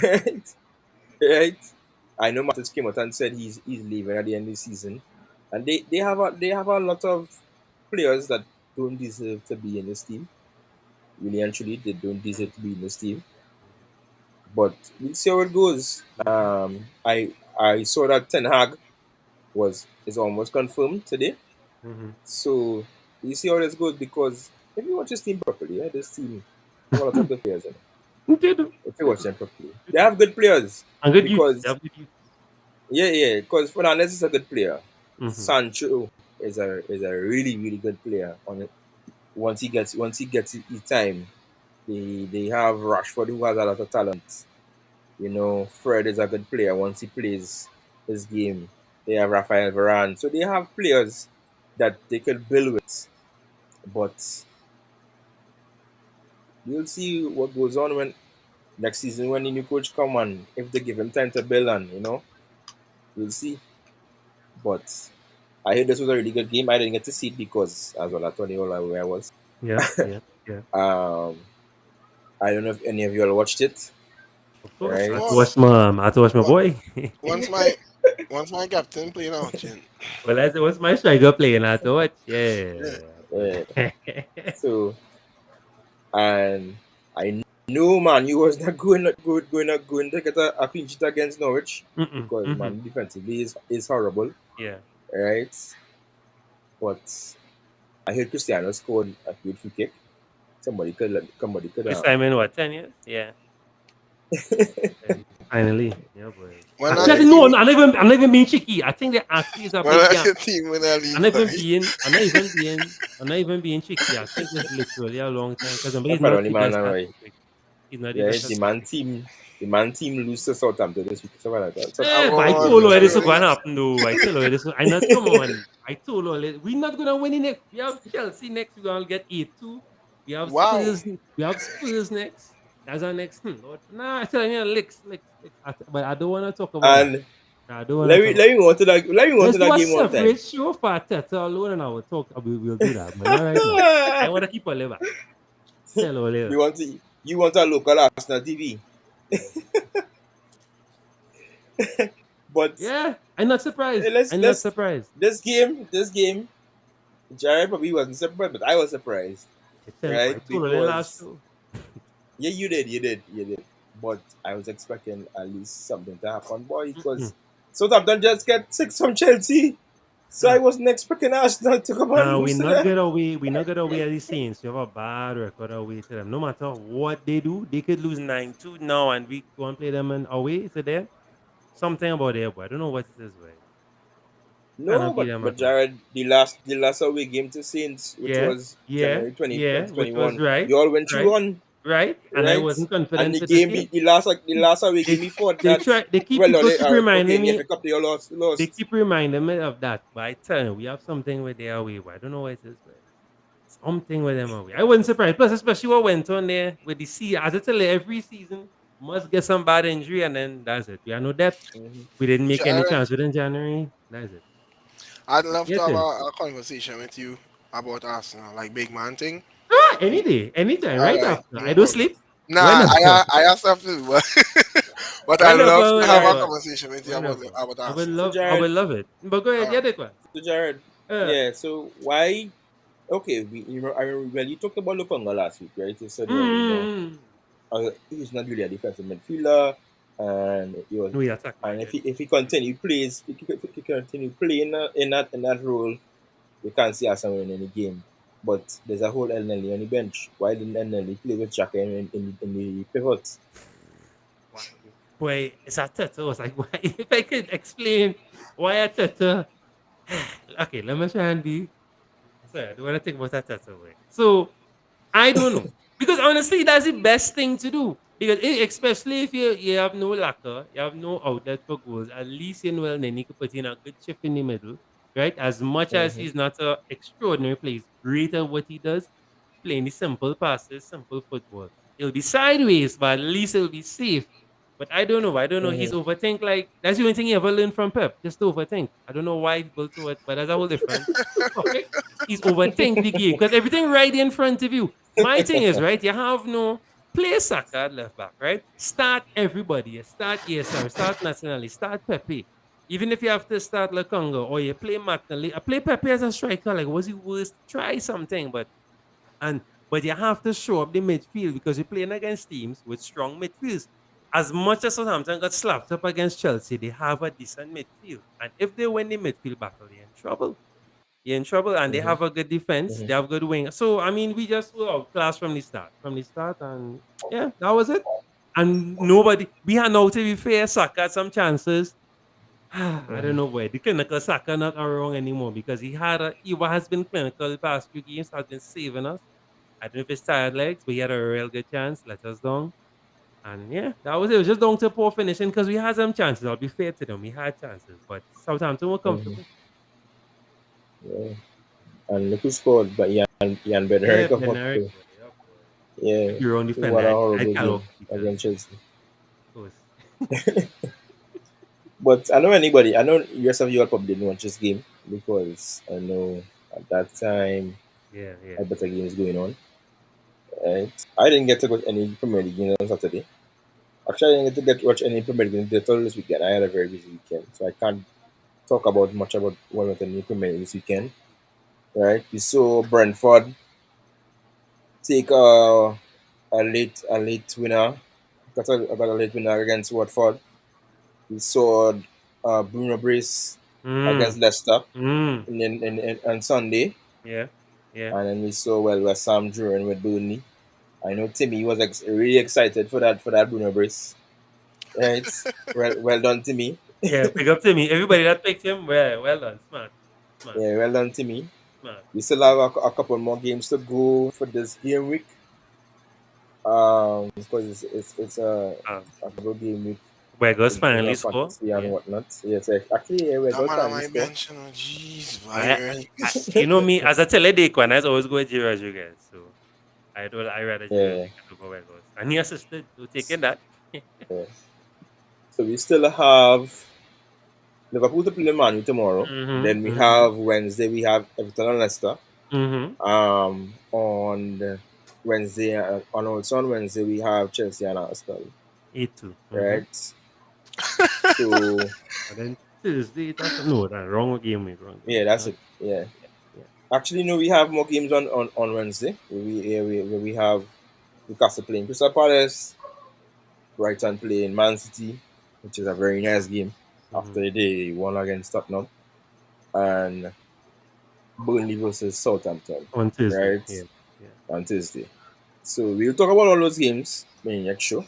right? Right. I know Martins came out and said he's leaving at the end of the season, and they have a lot of players that don't deserve to be in this team. Really and truly, they don't deserve to be in this team. But we'll see how it goes. I saw that Ten Hag is almost confirmed today. Mm-hmm. So you see how this goes because if you watch this team properly, this team have a lot of good players in it. They do. If you They watch do. them properly, They they do. have good players And good youths. They because have good youths. yeah, because Fernandez is a good player. Mm-hmm. Sancho is a really really good player. On it, once he gets his time, they have Rashford who has a lot of talent. Fred is a good player once he plays his game. They have Rafael Varane, so they have players that they could build with. But we'll see what goes on when next season when the new coach come and if they give him time to build and we'll see. But I heard this was a really good game. I didn't get to see it because as well I told you all where I was. Yeah, yeah, yeah. Um I don't know if any of you all watched it, Of course. I right? had to Well, watch my well, boy. once my once my captain playing out, chin. Well, I said, what's my striker playing? I had to watch. Yeah. Yeah. Uh, so and I know man you was not going to get a clean sheet against Norwich Mm-mm. because Mm-hmm. man defensively is horrible, Yeah. right? But I heard Cristiano scored a good free kick. Somebody could First time in what, 10 years? Yeah. Finally. Yeah, boy. When I Actually, right? no, team, I'm not even being cheeky. I think there actually is a when big I gap. team when I I'm leave, not even right? being, I'm not even being, I'm not even being cheeky. I think it's literally a long time because he's That's not only the man best now, at right? free kick. He's not the Yeah, best at the free man kick. team the man team lose to Southampton this week, something like that. So, Eh, I'm but I on told you this is literally. going to happen, though. I tell you this. I not come on. I told you we're not gonna win it next. We have Chelsea next. We're gonna get 8-2. We have Wow. Spurs. We have Spurs next. That's our next. Lord. Nah, I tell you, licks. But I don't want to talk about that. and I don't want to let me talk. let me want to that let me want Let's to do that a game one time. separate show for Teta alone, and I will talk. We'll do that, but not right now. I want to keep a level. Sell all later. you want a local Arsenal TV, but Yeah, I'm not surprised. I'm not let's surprised. this game, Jared probably wasn't surprised, but I was surprised, I tell you, I right? told you last Because show. yeah, you did. But I was expecting at least something to happen, boy, Mm-mm. because Southampton just get six from Chelsea. So I Nah. wasn't expecting Arsenal to come and Now lose to them. we not get away at the Saints. We have a bad record away to them. No matter what they do, they could lose 9-2 now and we go and play them in away to them. Something about there, but I don't know what it is, right? No, Cannot beat but them but at all. Jared, the last away game to Saints, which Yeah, was yeah, January 20, yeah, which was 2021, right, you all went through right, one, right. And I right? wasn't And confident the with this game game. the last away They game before they that, try they keep well, no, people they keep are okay reminding in the me FA Cup. They all lost. they Lost. keep reminding me of that. But I tell you, we have something with their away. But I don't know what it is, right? Something with them away. I wasn't surprised. Plus, especially what went on there with the sea. As I tell you, every season must get some bad injury, and then that's it. We are no depth. Hmm. We didn't make any Jared, transfer in January. That's it. I'd love to Yes, have sir. a conversation with you about Arsenal, like big man thing. Ah, any day, anytime, All right right, after. I no don't problem. sleep. Nah, Whenever. I have stuff to do, but, but I love Whenever, to have a whenever. conversation with you Whenever. about I will Arsenal. So love I will Jared, love it. But go ahead, Uh, yeah, take one. so Jared, Uh, yeah. So why? Okay, I remember, well, you talked about Lukonga last week, right? You said, well, mm, he's not really a defensive midfielder, and we attack and if minded. he if he continue playing in that role, you can't see Arsenal in any game. But there's a whole Elneny on the bench. Why didn't Elneny play with Xhaka in the pivot? Boy, it's a Teta. I was like, why? If I could explain why a Teta. Okay, let me try and be. Sorry, I don't want to think about that Teta way. So I don't know. Because honestly, that's the best thing to do. Because especially if you have no locker, you have no outlet for goals, at least you know El Neni could put in a good shift in the middle, right? As much as Mm-hmm. he's not an extraordinary player, he's great at what he does, playing the simple passes, simple football. It'll be sideways, but at least it'll be safe. But I don't know. I don't know. He's Mm-hmm. overthink like that's the only thing he ever learned from Pep. Just to overthink. I don't know why people do it, but that's a whole different topic. He's overthink the game because everything right in front of you. My thing is right. You have no play Saka at left back, right? Start everybody. Start ESR. Start Nationally. Start Pepe. Even if you have to start Lakonga or you play Martinelli, I play Pepe as a striker. Like, was it worst? Try something, and but you have to show up the midfield because you're playing against teams with strong midfields. As much as Southampton got slapped up against Chelsea, they have a decent midfield. And if they win the midfield battle, you're in trouble. You're in trouble. And they Mm-hmm. have a good defense. They have good wing. So I mean, we just were outclassed from the start. From the start, and yeah, that was it. And nobody we had now to be fair, Saka had some chances. I don't Mm-hmm. know where the clinical Saka not wrong anymore because he has been clinical the past few games, has been saving us. I don't know if it's tired legs, but he had a real good chance, let us down. And yeah, that was it. It was just down to poor finishing because we had some chances. I'll be fair to them. We had chances, but Southampton were Mm-hmm. comfortable. Yeah. And look who scored, but Ian Yeah, Bednarek, Ben of Eric, course. boy. Yeah, boy. Yeah. If you're on What defender, a I horrible can't game look because, against Chelsea. of course. But I know yourself, you probably didn't watch this game because I know at that time Yeah, yeah. a better game is going on. Right? I didn't get to watch any Premier League games on Saturday. Actually, I didn't get to watch any Premier League games at all this weekend. I had a very busy weekend, so I can't talk about much about what went on in the Premier League this weekend. Right? We saw Brentford take a late winner. Got a late winner against Watford. We saw Bruno Brace Mm, against Leicester mm. on Sunday. Yeah, yeah. And then we saw West Ham drawing with Burnley. I know Timmy was really excited for that Bruno Brace. Right? Well done, Timmy. Yeah, pick up to me. Everybody that picked him, well done. Smart. Smart. Yeah, well done, Timmy. Smart. We still have a couple more games to go for this game week. Because it's Um, a good game week Weggles in finally our score. fantasy and Yeah. whatnot. Yes, actually, yeah, we That got man on finally my score. bench, you know, jeez, I, viral. you know me, as a Teledecon, I always go with J. Rodriguez. So I rather J. Yeah, Rodriguez over Weggles. And he assisted to taking that. yeah. So we still have Liverpool to play Man U tomorrow. Then we Mm-hmm. have Wednesday. We have Everton and Leicester. Mm-hmm. On Wednesday we have Chelsea and Arsenal. 8-2. Mm-hmm. Right. So And then Tuesday, no, that wrong game week, wrong game yeah, week. that's Not, it. Yeah. yeah. Actually, no, we have more games on Wednesday. We have Newcastle playing Crystal Palace, Brighton playing Man City, which is a very nice game Mm-hmm. after they won against Tottenham, and Burnley versus Southampton, On Tuesday. right, Yeah. Yeah. on Tuesday. So we'll talk about all those games in the next show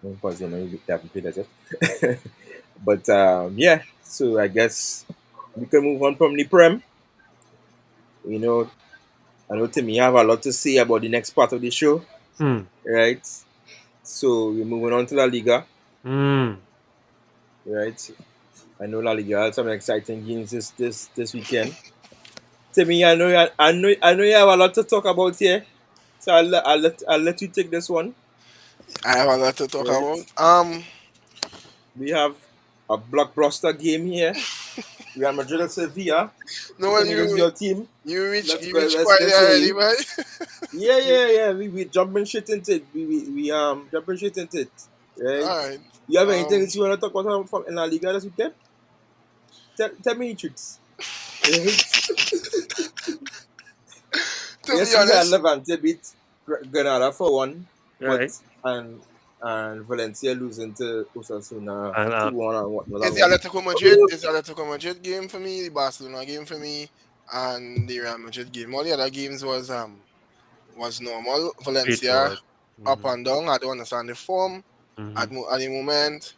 because we haven't played that yet. But yeah, so I guess we can move on from the Prem. You know, I know Tim, you have a lot to say about the next part of the show, Hmm. right? So we're moving on to La Liga, Hmm. right? I know La Liga had some exciting games this weekend. Timmy, I know you have a lot to talk about here, so I'll let you take this one, I have a lot to talk right? about. We have a blockbuster game here. Real Madrid and Sevilla. No one Depending on you your team. you reach Let's you go. reach Let's quietly get already, ready. man. Yeah. We jumping shit into it. We jumping shit into it. Right. Alright. You have anything Um that you want to talk about from in La Liga this weekend? Tell me the truth. Right. to be Yes, we had honest, Levante beat Granada for one, but Right. and Valencia losing to Osasuna And 2-1 and whatnot it's that the one. Atletico Madrid, it's the Atletico Madrid game for me, the Barcelona game for me, and the Real Madrid game. All the other games was normal. Valencia straightforward. up Mm-hmm. and down. I don't understand the form. Mm-hmm. at the moment.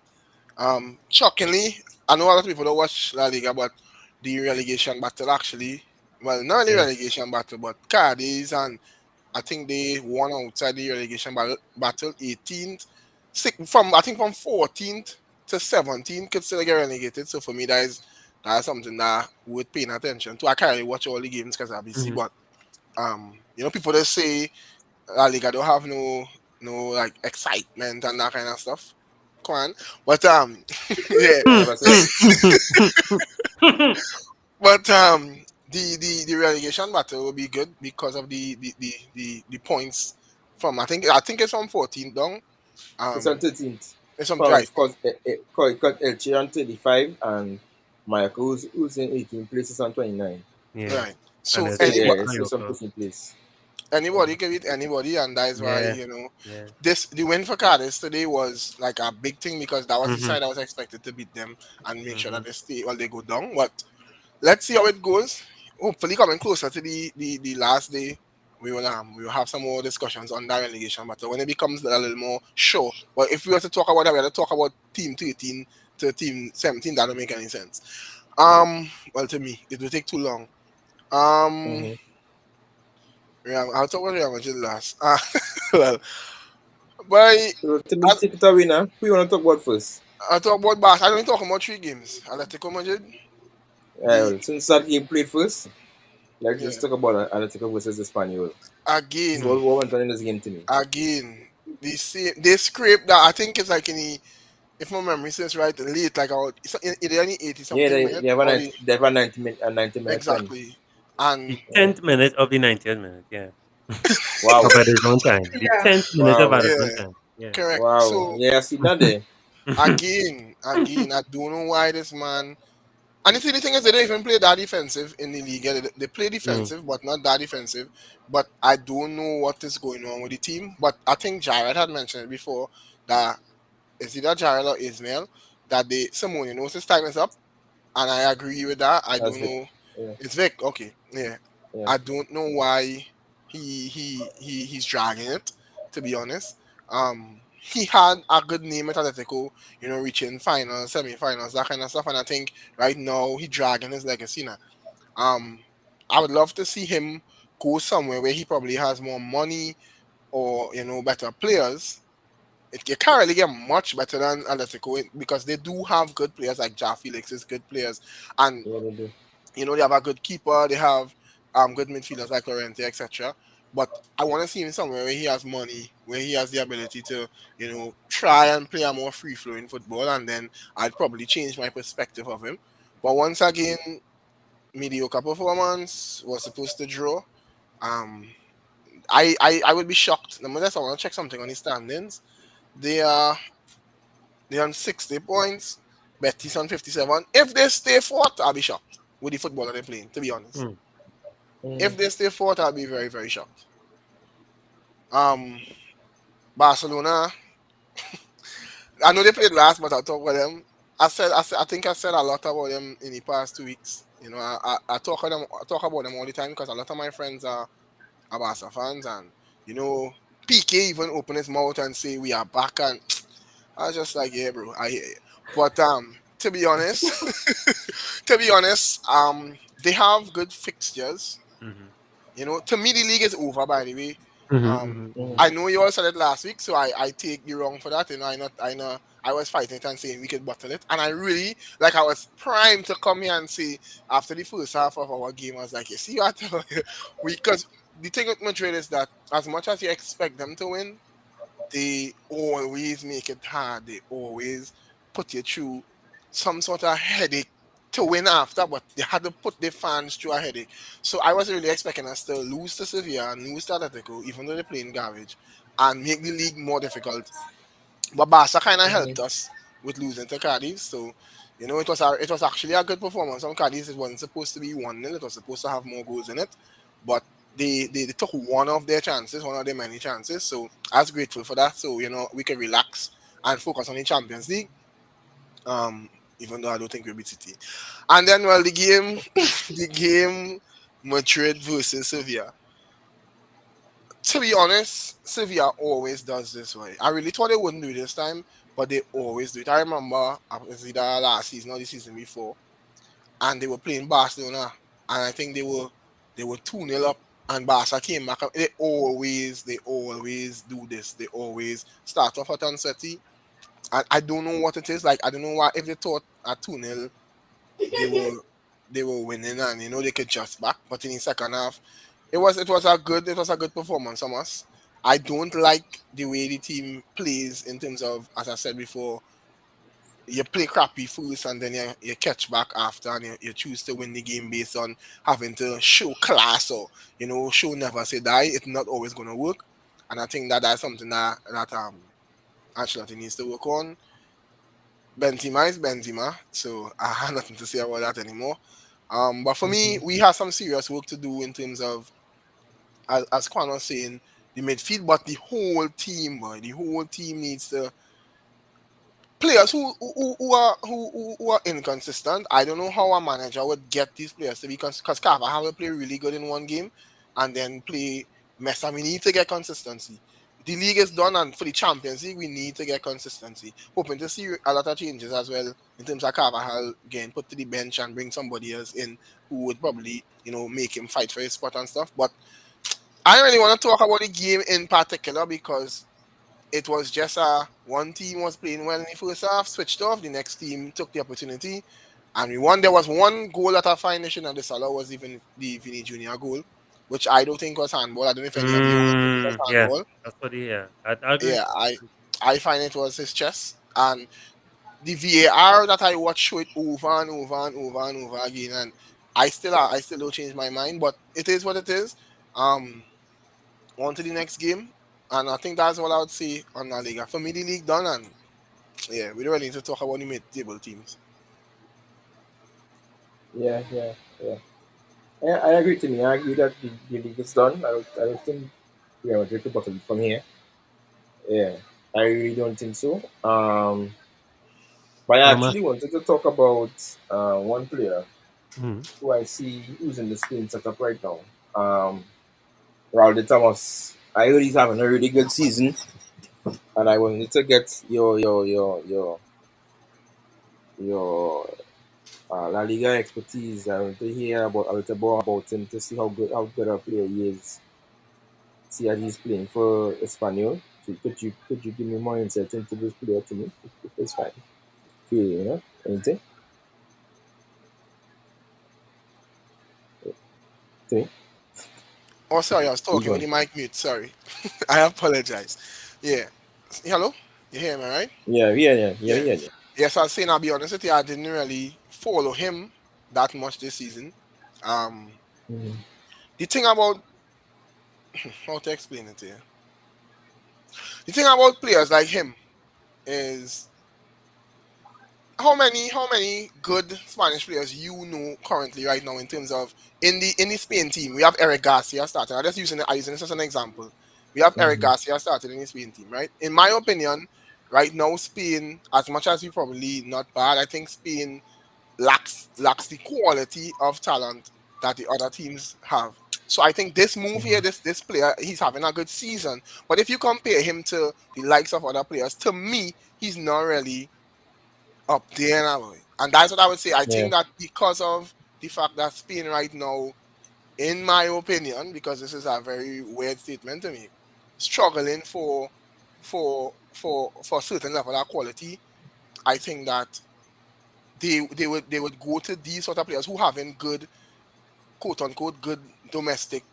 Shockingly, I know a lot of people don't watch La Liga, but the relegation battle actually, well, not the Yeah. relegation battle, but Cadiz, and I think they won outside the relegation battle 18th, from I think from 14th to 17th could still get relegated. So for me, that is something that worth paying attention to. I can't really watch all the games because I'm busy, Mm-hmm. but people just say La Liga don't have no like excitement and that kind of stuff. Come on, but yeah, I never said that. but the relegation battle will be good because of the points from I think it's from 14 down. It's on Um, 13th. it's from From right, because got Elche on 35 and Mallorca who's in 18th place is on 29. Yeah. right. And So there's So still yeah, anybody it's still some Mallorca. pushing place. Yeah. anybody can beat anybody, and that is why Yeah. Yeah. the win for Cadiz today was like a big thing because that was the Mm-hmm. side I was expected to beat them and make sure Mm-hmm. that they stay while they go down. But let's see how it goes. Hopefully, coming closer to the last day, we will have some more discussions on that relegation battle when it becomes a little more sure. But if we were to talk about that, we had to talk about team 13 to team 17. That don't make any sense. Well, to me, it will take too long. Um, Mm-hmm. I'll talk about Real Madrid last. Well, but So to me, take it away now. Who you want to talk about first? I talk about Barca. I only talk about three games. Atletico Madrid, the Well, since that game played first, let's yeah just talk about Atletico versus Espanyol. This is again, what went on in this game to me. again. They scraped that. I think it's like in the, if my memory serves right, late like it's in the only 80 Yeah, something minute they have or the they have a 90-minute pen. exactly, and The 10th minute of the 90th minute. Yeah. Of Wow, added zone time. The Yeah. 10th minute of wow, added zone yeah, time. Yeah. correct. wow. So Yeah, I see that there. again, I don't know why this man. And the thing is, they don't even play that defensive in the league. They play Mm. defensive, but not that defensive. But I don't know what is going on with the team. But I think Jared had mentioned it before that it's either Jared or Ismail that Simone knows his time is up, and I agree with that. I That's don't Vic. know. Yeah, It's Vic, okay, yeah. yeah. I don't know why he's dragging it. To be honest, he had a good name at Atletico, reaching finals, semi-finals, that kind of stuff. And I think right now he dragging his legacy now. Um, I would love to see him go somewhere where he probably has more money or better players. You can't really get much better than Atletico because they do have good players like Ja Felix is good players, and Yeah, they do. they have a good keeper, they have good midfielders like Lorente, etc. But I want to see him somewhere where he has money, where he has the ability to try and play a more free flowing football, and then I'd probably change my perspective of him. But once again, mediocre performance, was supposed to draw. Um, I would be shocked. Nonetheless, I want to check something on his standings. They are They're on 60 points. Betis on 57. If they stay fourth, I'll be shocked with the football that they're playing, to be honest. Mm. Mm-hmm. If they stay fourth, I'll be very, very shocked. Um, Barcelona, I know they played last, but I'll talk about them. I think I said a lot about them in the past 2 weeks. I talk about them all the time because a lot of my friends are Barca fans, and you know, PK even opened his mouth and say we are back, and I was just like, yeah, bro, I hear you. But to be honest, they have good fixtures. Mm-hmm. To me, the league is over. By the way, Mm-hmm. um, Mm-hmm. Mm-hmm. I know you all said it last week, so I take you wrong for that. I know I was fighting it and saying we could bottle it, and I really like I was primed to come here and say after the first half of our game, I was like, you see what we because the thing with Madrid is that as much as you expect them to win, they always make it hard. They always put you through some sort of headache to win after, but they had to put their fans through a headache. So I wasn't really expecting us to lose to Sevilla and lose to Atletico, even though they're playing garbage, and make the league more difficult. But Barca kind of Mm-hmm. helped us with losing to Cadiz. So, it was actually a good performance on Cadiz. It wasn't supposed to be 1-0. It was supposed to have more goals in it. But they took one of their chances, one of their many chances. So I was grateful for that. So, we can relax and focus on the Champions League. Um, Even though I don't think we'll beat City. And then, well, the game, the game, Madrid versus Sevilla. To be honest, Sevilla always does this way. I really thought they wouldn't do it this time, but they always do it. I remember it was either last season or the season before, and they were playing Barcelona, and I think they were 2-0 up, and Barca came back. They always do this. They always start off at and sweaty. And I don't know what it is. Like I don't know why if they thought at 2-0 they were they were winning and they could just back, but in the second half it was a good performance from us. I don't like the way the team plays in terms of, as I said before, you play crappy first and then you catch back after, and you choose to win the game based on having to show class or show never say die. It's not always going to work, and I think that's something that Ancelotti needs to work on. Benzema is Benzema, so I have nothing to say about that anymore. But for me, we have some serious work to do in terms of, as Kwan was saying, the midfield, but the whole team, boy, the whole team needs to players who are inconsistent. I don't know how a manager would get these players to be because Carvajal will play really good in one game and then play mess. And we need to get consistency. The league is done, and for the Champions League, we need to get consistency. Hoping to see a lot of changes as well in terms of Carvajal getting put to the bench and bring somebody else in who would probably make him fight for his spot and stuff. But I don't really want to talk about the game in particular because it was just one team was playing well in the first half, switched off. The next team took the opportunity, and we won. There was one goal that I find nation of the Salah was even the Vinny Junior goal, which I don't think was handball. I don't know if any of you want to think it was Yes, handball. that's what he. Yeah, I agree. Yeah, I find it was his chest, and the VAR that I watched show it over and over and over and over again, and I still don't change my mind, but it is what it is. Um, on to the next game, and I think that's all I would say on La Liga. For me, the league done, and yeah, we don't really need to talk about the mid-table teams. Yeah, yeah, yeah. I agree, Timmy. I agree that the league is done. I don't think we are drink the bottle from here. Yeah, I really don't think so. But I Thomas. actually wanted to talk about one player Mm. who I see who's in the Spain setup right now. Um, Raul Thomas. I heard he's having a really good season, and I wanted to get your La Liga expertise. I want to hear about a little more about him to see how good a player he is. See that he's playing for Espanyol. So could you give me more insight into this player to me? If it's fine. Feel anything to me? Oh, sorry, I was He's talking with gone. the mic mute. Sorry, I apologize. Yeah, hello, you hear me, right? Yeah, yeah, yeah, yeah, Yeah, yeah, yeah. yes. I was saying, I'll be honest with you, I didn't really follow him that much this season. Um, Mm-hmm. the thing about how to explain it to you, the thing about players like him is how many good Spanish players currently right now in terms of in the Spain team. We have Eric Garcia starting. I'm just using this as an example. We have Eric Mm-hmm. Garcia starting in the Spain team, right? In my opinion, right now Spain, as much as we probably not bad, I think Spain lacks the quality of talent that the other teams have. So I think this move here, this player, he's having a good season. But if you compare him to the likes of other players, to me, he's not really up there now. And that's what I would say. I Yeah. think that because of the fact that Spain right now, in my opinion, because this is a very weird statement to me, struggling for a certain level of quality, I think that they would go to these sort of players who having good, quote unquote, good domestic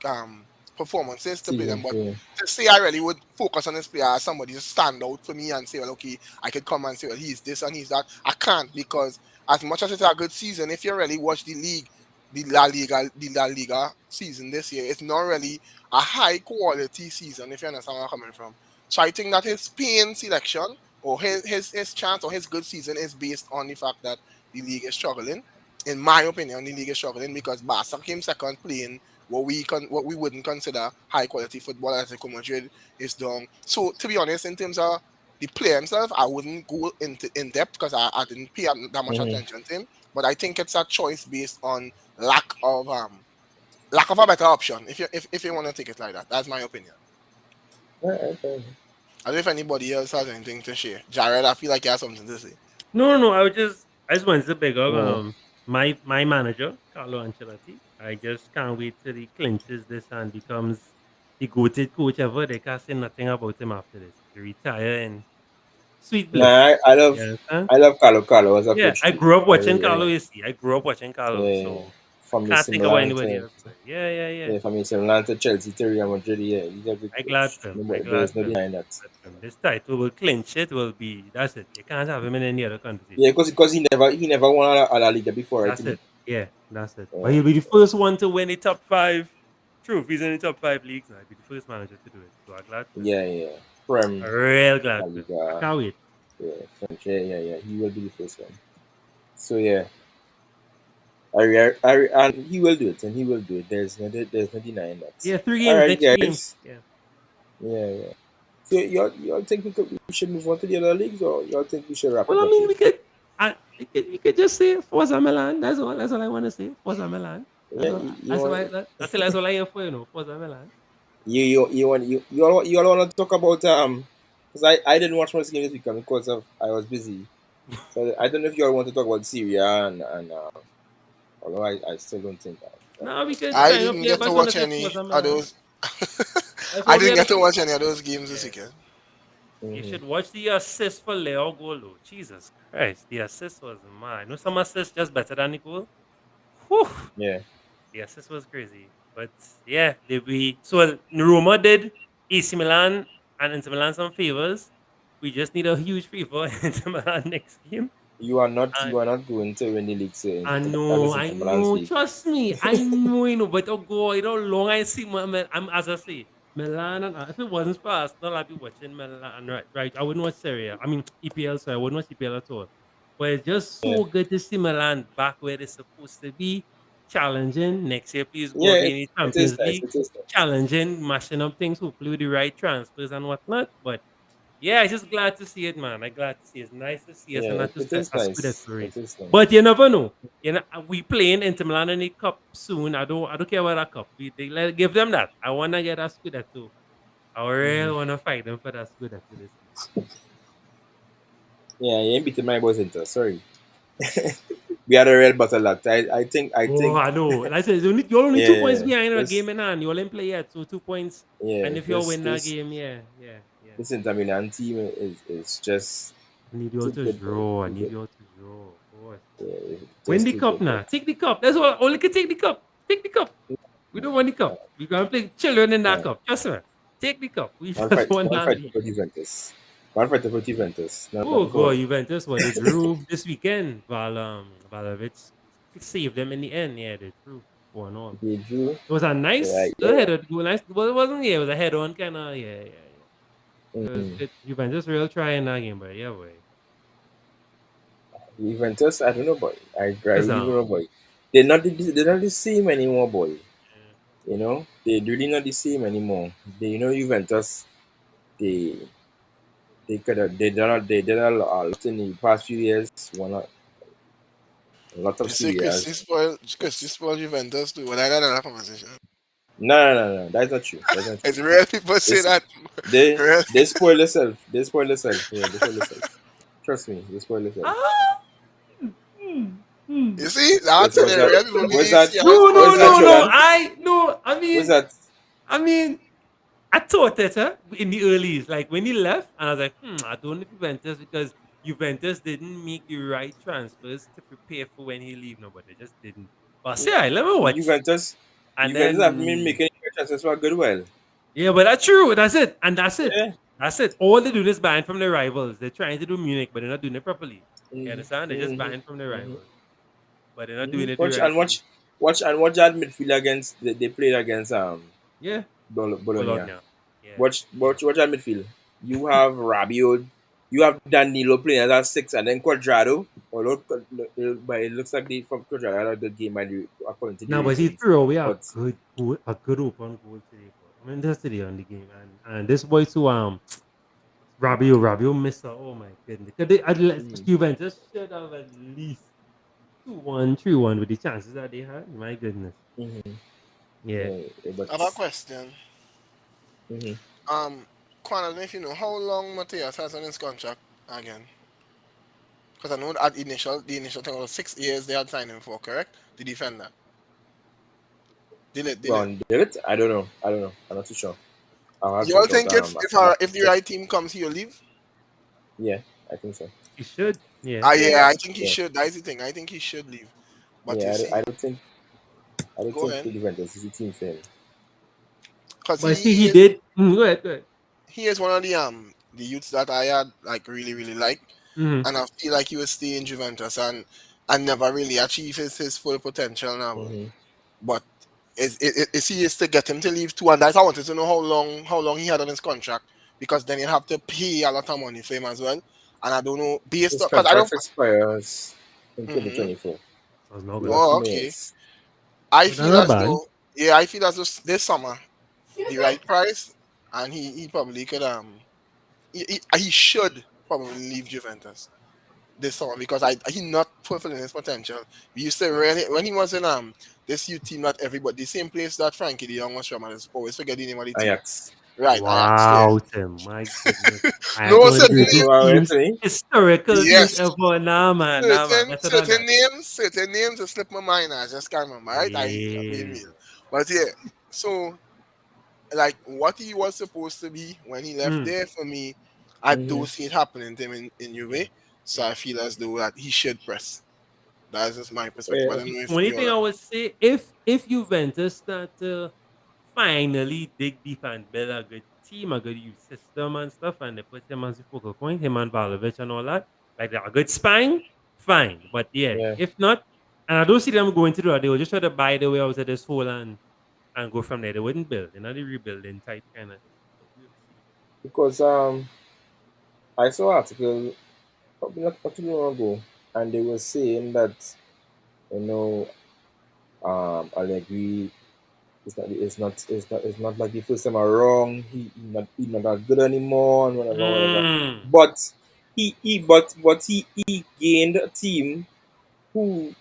performances to play them. Season. But Yeah. to say I really would focus on this player as somebody to stand out for me and say, well, okay, I could come and say, well, he's this and he's that. I can't, because as much as it's a good season, if you really watch the league, the La Liga season this year, it's not really a high quality season, if you understand where I'm coming from. So I think that his Spain selection, or his chance, or his good season, is based on the fact that the league is struggling. In my opinion, the league is struggling because Barca came second, playing what we wouldn't consider high quality football. Atletico Madrid is down. So to be honest, in terms of the player himself, I wouldn't go into in depth because I didn't pay that much Mm-hmm. attention to him. But I think it's a choice based on lack of a better option. If you want to take it like that, that's my opinion. Alright. I don't know if anybody else has anything to share. Jared, I feel like you have something to say. No. I just wanted to big up Yeah. my manager, Carlo Ancelotti. I just can't wait till he clinches this and becomes the goated coach ever. They can't say nothing about him after this. He retire in sweet bliss. Nah, You understand? I love Carlo as a Yeah, coach I too. grew up I watching really, Carlo, you see. I grew up watching Carlo, yeah. so From can't AC think about Milan anybody to else. But yeah. yeah, from AC Milan to Chelsea to Real Madrid, yeah, he's a big I glad coach. for him. No, I but glad there's no for him. denying that. Glad for him. This title will clinch it. Will be that's it. You can't have him in any other Yeah, conversation. because he never won a La Liga before, right? That's it. Yeah, that's it. But Yeah, he'll be the first one to win the top five trophies in the top five leagues. Now he'll be the first manager to do it. So I'm glad for him. yeah. Prem, I'm real La glad for him. I Liga, can't wait. yeah, French, yeah. He will be the first one. So yeah, and he will do it, and he will do it. There's no denying that. Yeah, three All games right, next game. guys. Yeah. Yeah. So y'all think we should move on to the other leagues, or y'all think we should wrap Well, it I up mean, here? we could just say Forza Milan. That's all I want to say. Forza Milan. That's Yeah, all. you That's all. want That's all I hear for Forza Milan. you all want to talk about because I didn't watch much game this weekend because of I was busy. So I don't know if you all want to talk about Syria and although I still don't think that No, we could I kind of didn't play. get But I to just want to watch say any Forza of Milan. those. That's I what we didn't had get to to say. watch any of those games this Yeah. weekend. You hmm should watch the assist for Leo goal, though. Jesus Christ, the assist was mad. No, some assists just better than the goal. Whew, yeah. the assist was crazy. But yeah, so Roma did AC Milan and Inter Milan some favors. We just need a huge favor in Inter Milan next game. You are not going to win the league, so that is I Inter Milan's know. league. Trust me, I know, But oh God, long I see I'm as I say, Milan. And if it wasn't for Arsenal, I'd be watching Milan. Right. I wouldn't watch Serie A. I mean EPL. So I wouldn't watch EPL at all. But it's just Yeah, so good to see Milan back where they're supposed to be, challenging next year. Please go yeah. again in the It is Champions nice. League, It is nice. challenging, mashing up things. Hopefully with the right transfers and whatnot. But yeah, I'm just glad to see it, man. I'm glad to see it. It's nice to see us Yeah, and not it just is a Scudetto nice. It race. is But nice. you never know. We playing Inter Milan in the cup soon. I don't care about that cup. Give them that. I wanna get a Scudetto. I really hmm wanna fight them for that Scudetto this season. Yeah, you ain't beating my boys Inter. Sorry, we had a real battle that. I think. Oh, I know. Like I said, you're only 2 points Yeah, behind a this game in hand. You only play yet, so 2 points. yeah And if you this win that this game, yeah. this Inter Milan team is just I need you all too to good, boy. draw. I Too need good. you all to draw. Of course. Yeah, Win just the too cup good, boy. now. Take the cup. That's all. Only can take the cup. Take the cup. We don't want the cup. We're gonna play children in that Yeah. cup. Trust me. Take the cup. We just want One that fight league. for Juventus. One fight for Juventus. Oh Nothing for god, us. Juventus, what they drew this weekend. Valavic saved them in the end. Yeah, they drew 1-1. They drew. It was a Yeah, nice yeah. header goal. Nice. Well, it wasn't. Yeah, it was a head on kind of. Yeah. It was Mm. good. Juventus real trying that game, but yeah, boy. Juventus, I don't know, boy. I Cause really don't know, boy. They're not the same anymore, boy. yeah. They're really not the same anymore. Juventus. They they did a lot in the past few years. Won a lot of You say series. Christie spoiled Juventus too. Well, I got another conversation. No. That's not true. That's not true. It's rare people say This that. they Really. they spoil themselves. They spoil themselves. Yeah, they spoil themselves. Trust me, they spoil themselves. Ah! Hmm, hmm. You see, that's What's the that? rare people What's believe. that? See, I No, spoil no, What's that that, no, shit. no. Jordan? No. What's that? I mean, I thought it in the earlys, like when he left, and I was like, I don't know if Juventus because Juventus didn't make the right transfers to prepare for when he leave. No, but they just didn't. But I say, Yeah. "Alright, let me watch, Juventus, and Juventus have been then making chances for a good while. yeah, but that's true. That's it, and that's it. Yeah. That's it. All they do is buying from their rivals. They're trying to do Munich, but they're not doing it properly. You Mm-hmm. understand? They're just Mm-hmm. buying from their Mm-hmm. rivals, but they're not doing Mm-hmm. it the Watch right and way. watch that midfield against they played against Yeah, Bologna. Bologna. Yeah, Watch that midfield. You have Rabiot, you have Danilo playing as a six, and then Cuadrado. Although, but it looks like they from Cuadrado had a good game according to the no, but he ratings. threw away a But good goal, a good open goal today. But I'm interested on the game, and this boy too. Rabio missed out. Oh my goodness! 'Cause mm, Juventus should have at least 2-1, 3-1 with the chances that they had. My goodness. mm-hmm. Yeah. Yeah, but I have a question. mm-hmm. Um, Quan, I don't know if you know how long Mateus has on his contract again. Because I know at the initial thing was 6 years they had signed him for, correct? The defender. Go Did it? on, did it? I don't know. I don't know. I'm not too sure. I'll have to You all check out think if the check. right team comes, he'll leave? Yeah, I think so. You should. Yeah. Ah, yeah, Yeah, I think he yeah, should. That's the thing. I think he should leave. But you yeah. see, I don't go think ahead. the Juventus is a team for him. Because But see, he did. Go ahead. Go ahead. he is one of the youths that I had like really like, Mm-hmm. and I feel like he will stay in Juventus and never really achieve his full potential now. Hmm. But is he is to get him to leave too, and that's I wanted to know how long he had on his contract, because then you have to pay a lot of money for him as well. And I don't know based His on because I don't. contract expires in Hmm. 2024. Was no He good. got two Oh, more okay. years. I But that's feel not as bad. though yeah, I feel as though this summer the right price, and he probably could he should probably leave Juventus this summer, because he not fulfilling his potential. We used to really when he was in this youth team that everybody the same place that Frankie the Young was from. I just always forget the name of the team. Ajax. Right, Ajax. Yeah. Wow, Tim. My goodness. I No had one of the certain greatest Wow, teams, Anthony. historical teams yes, ever. Nah, man. Nah, man. Better than that. certain names that slip my mind. I just can't remember. Right, I being Yeah. real, but yeah. So like what he was supposed to be when he left Mm. there for me, I Hmm. do see it happening to him in Yeah. Juve. So Yeah. I feel as though that he should press. That's just my perspective. I Yeah. don't The know if only you thing all. I would say, if Juventus start to finally dig deep and build a good team, a good youth system and stuff, and they put him as the focal point, him and Valovic and all that, like they're a good spine, fine. But yeah, Yeah. if not, and I don't see them going to do that, they will just try to buy the way out of this hole and go from there. They wouldn't build. They're not the rebuilding type kind of thing. But we'll see. Because I saw an article probably not too long ago, and they were saying that you know Allegri it's not like the first time around. He not that good anymore and whatever. Mm, But he gained a team who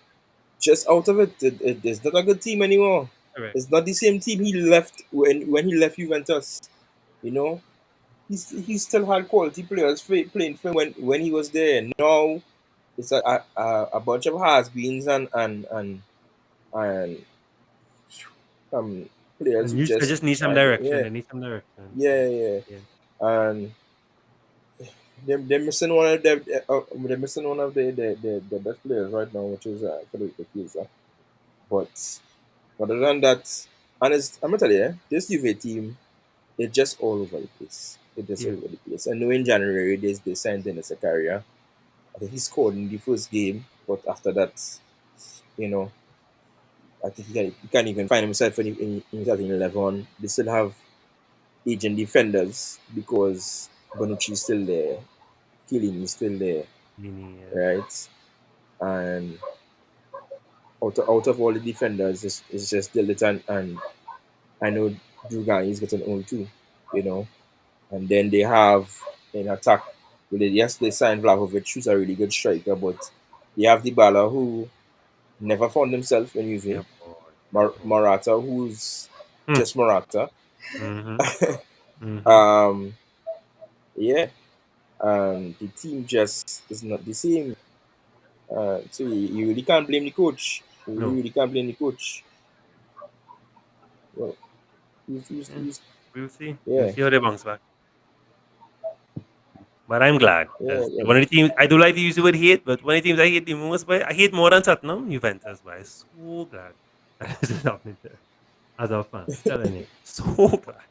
just out of it's not a good team anymore. correct. It's not the same team he left when he left Juventus. You know, he still had quality players playing for him when he was there. Now it's a bunch of has-beens and players And who you I just just need some trying to direction. They need some direction. So yeah, yeah. and they're missing one of they're missing one of the best players right now, which is Federico Chiesa. But other than that, and I'm gonna tell you, this Juve team, they're just all over the place. They're just all Yeah. over the place. I know in January they signed Dennis Zakaria. I think he scored in the first game, but after that, you know, I think he can't even find himself in starting 11. They still have aging defenders because Bonucci is still there, Killing is still there, Linear. right? And out of all the defenders, it's just Dillit and I know Dugan is getting old too, you know. And then they have in attack, yes, they signed Vlahovic, who's a really good striker, but they have Dybala, who never found himself in Yeah, Juve. boy. Yeah, boy. Morata, who's Hmm. just Morata. Mm-hmm. Mm-hmm. um, yeah, the team just is not the same. So you really can't blame the coach. You No. really can't blame the coach. Well, Yeah. We'll see. We'll yeah, see how they bounce back. But I'm glad yeah, because yeah. one of the teams I do like to use the word hate, but one of the teams I hate the most, but I hate more than Tottenham, Juventus. But I'm so glad that this is happening there as a fan. Telling you, so glad,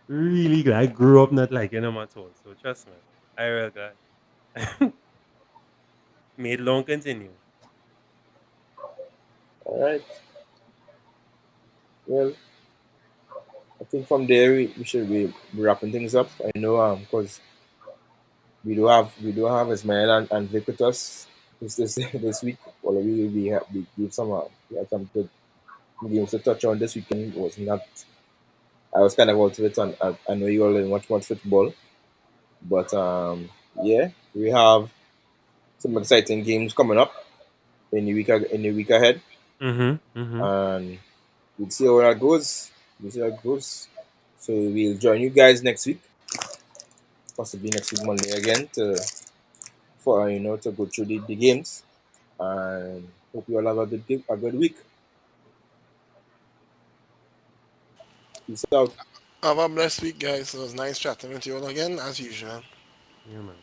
really glad. I grew up not liking them at all. So trust me, I real glad. May it long continue. All right. Well, I think from there we should be wrapping things up. I know because we do have Ismail and Vic with us this this week. Well, we give some we had some good games to touch on this weekend. Was not I was kind of out of it, and I know you all didn't watch much football, but yeah, we have some exciting games coming up in the week ahead, Mm-hmm. Mm-hmm. and we'll see how that goes. We'll see how it goes. So we'll join you guys next week. possibly next week Monday again for to go through the games. And hope you all have a good week. Peace out. Have a blessed week, guys. It was nice chatting with you all again, as usual. Yeah, man.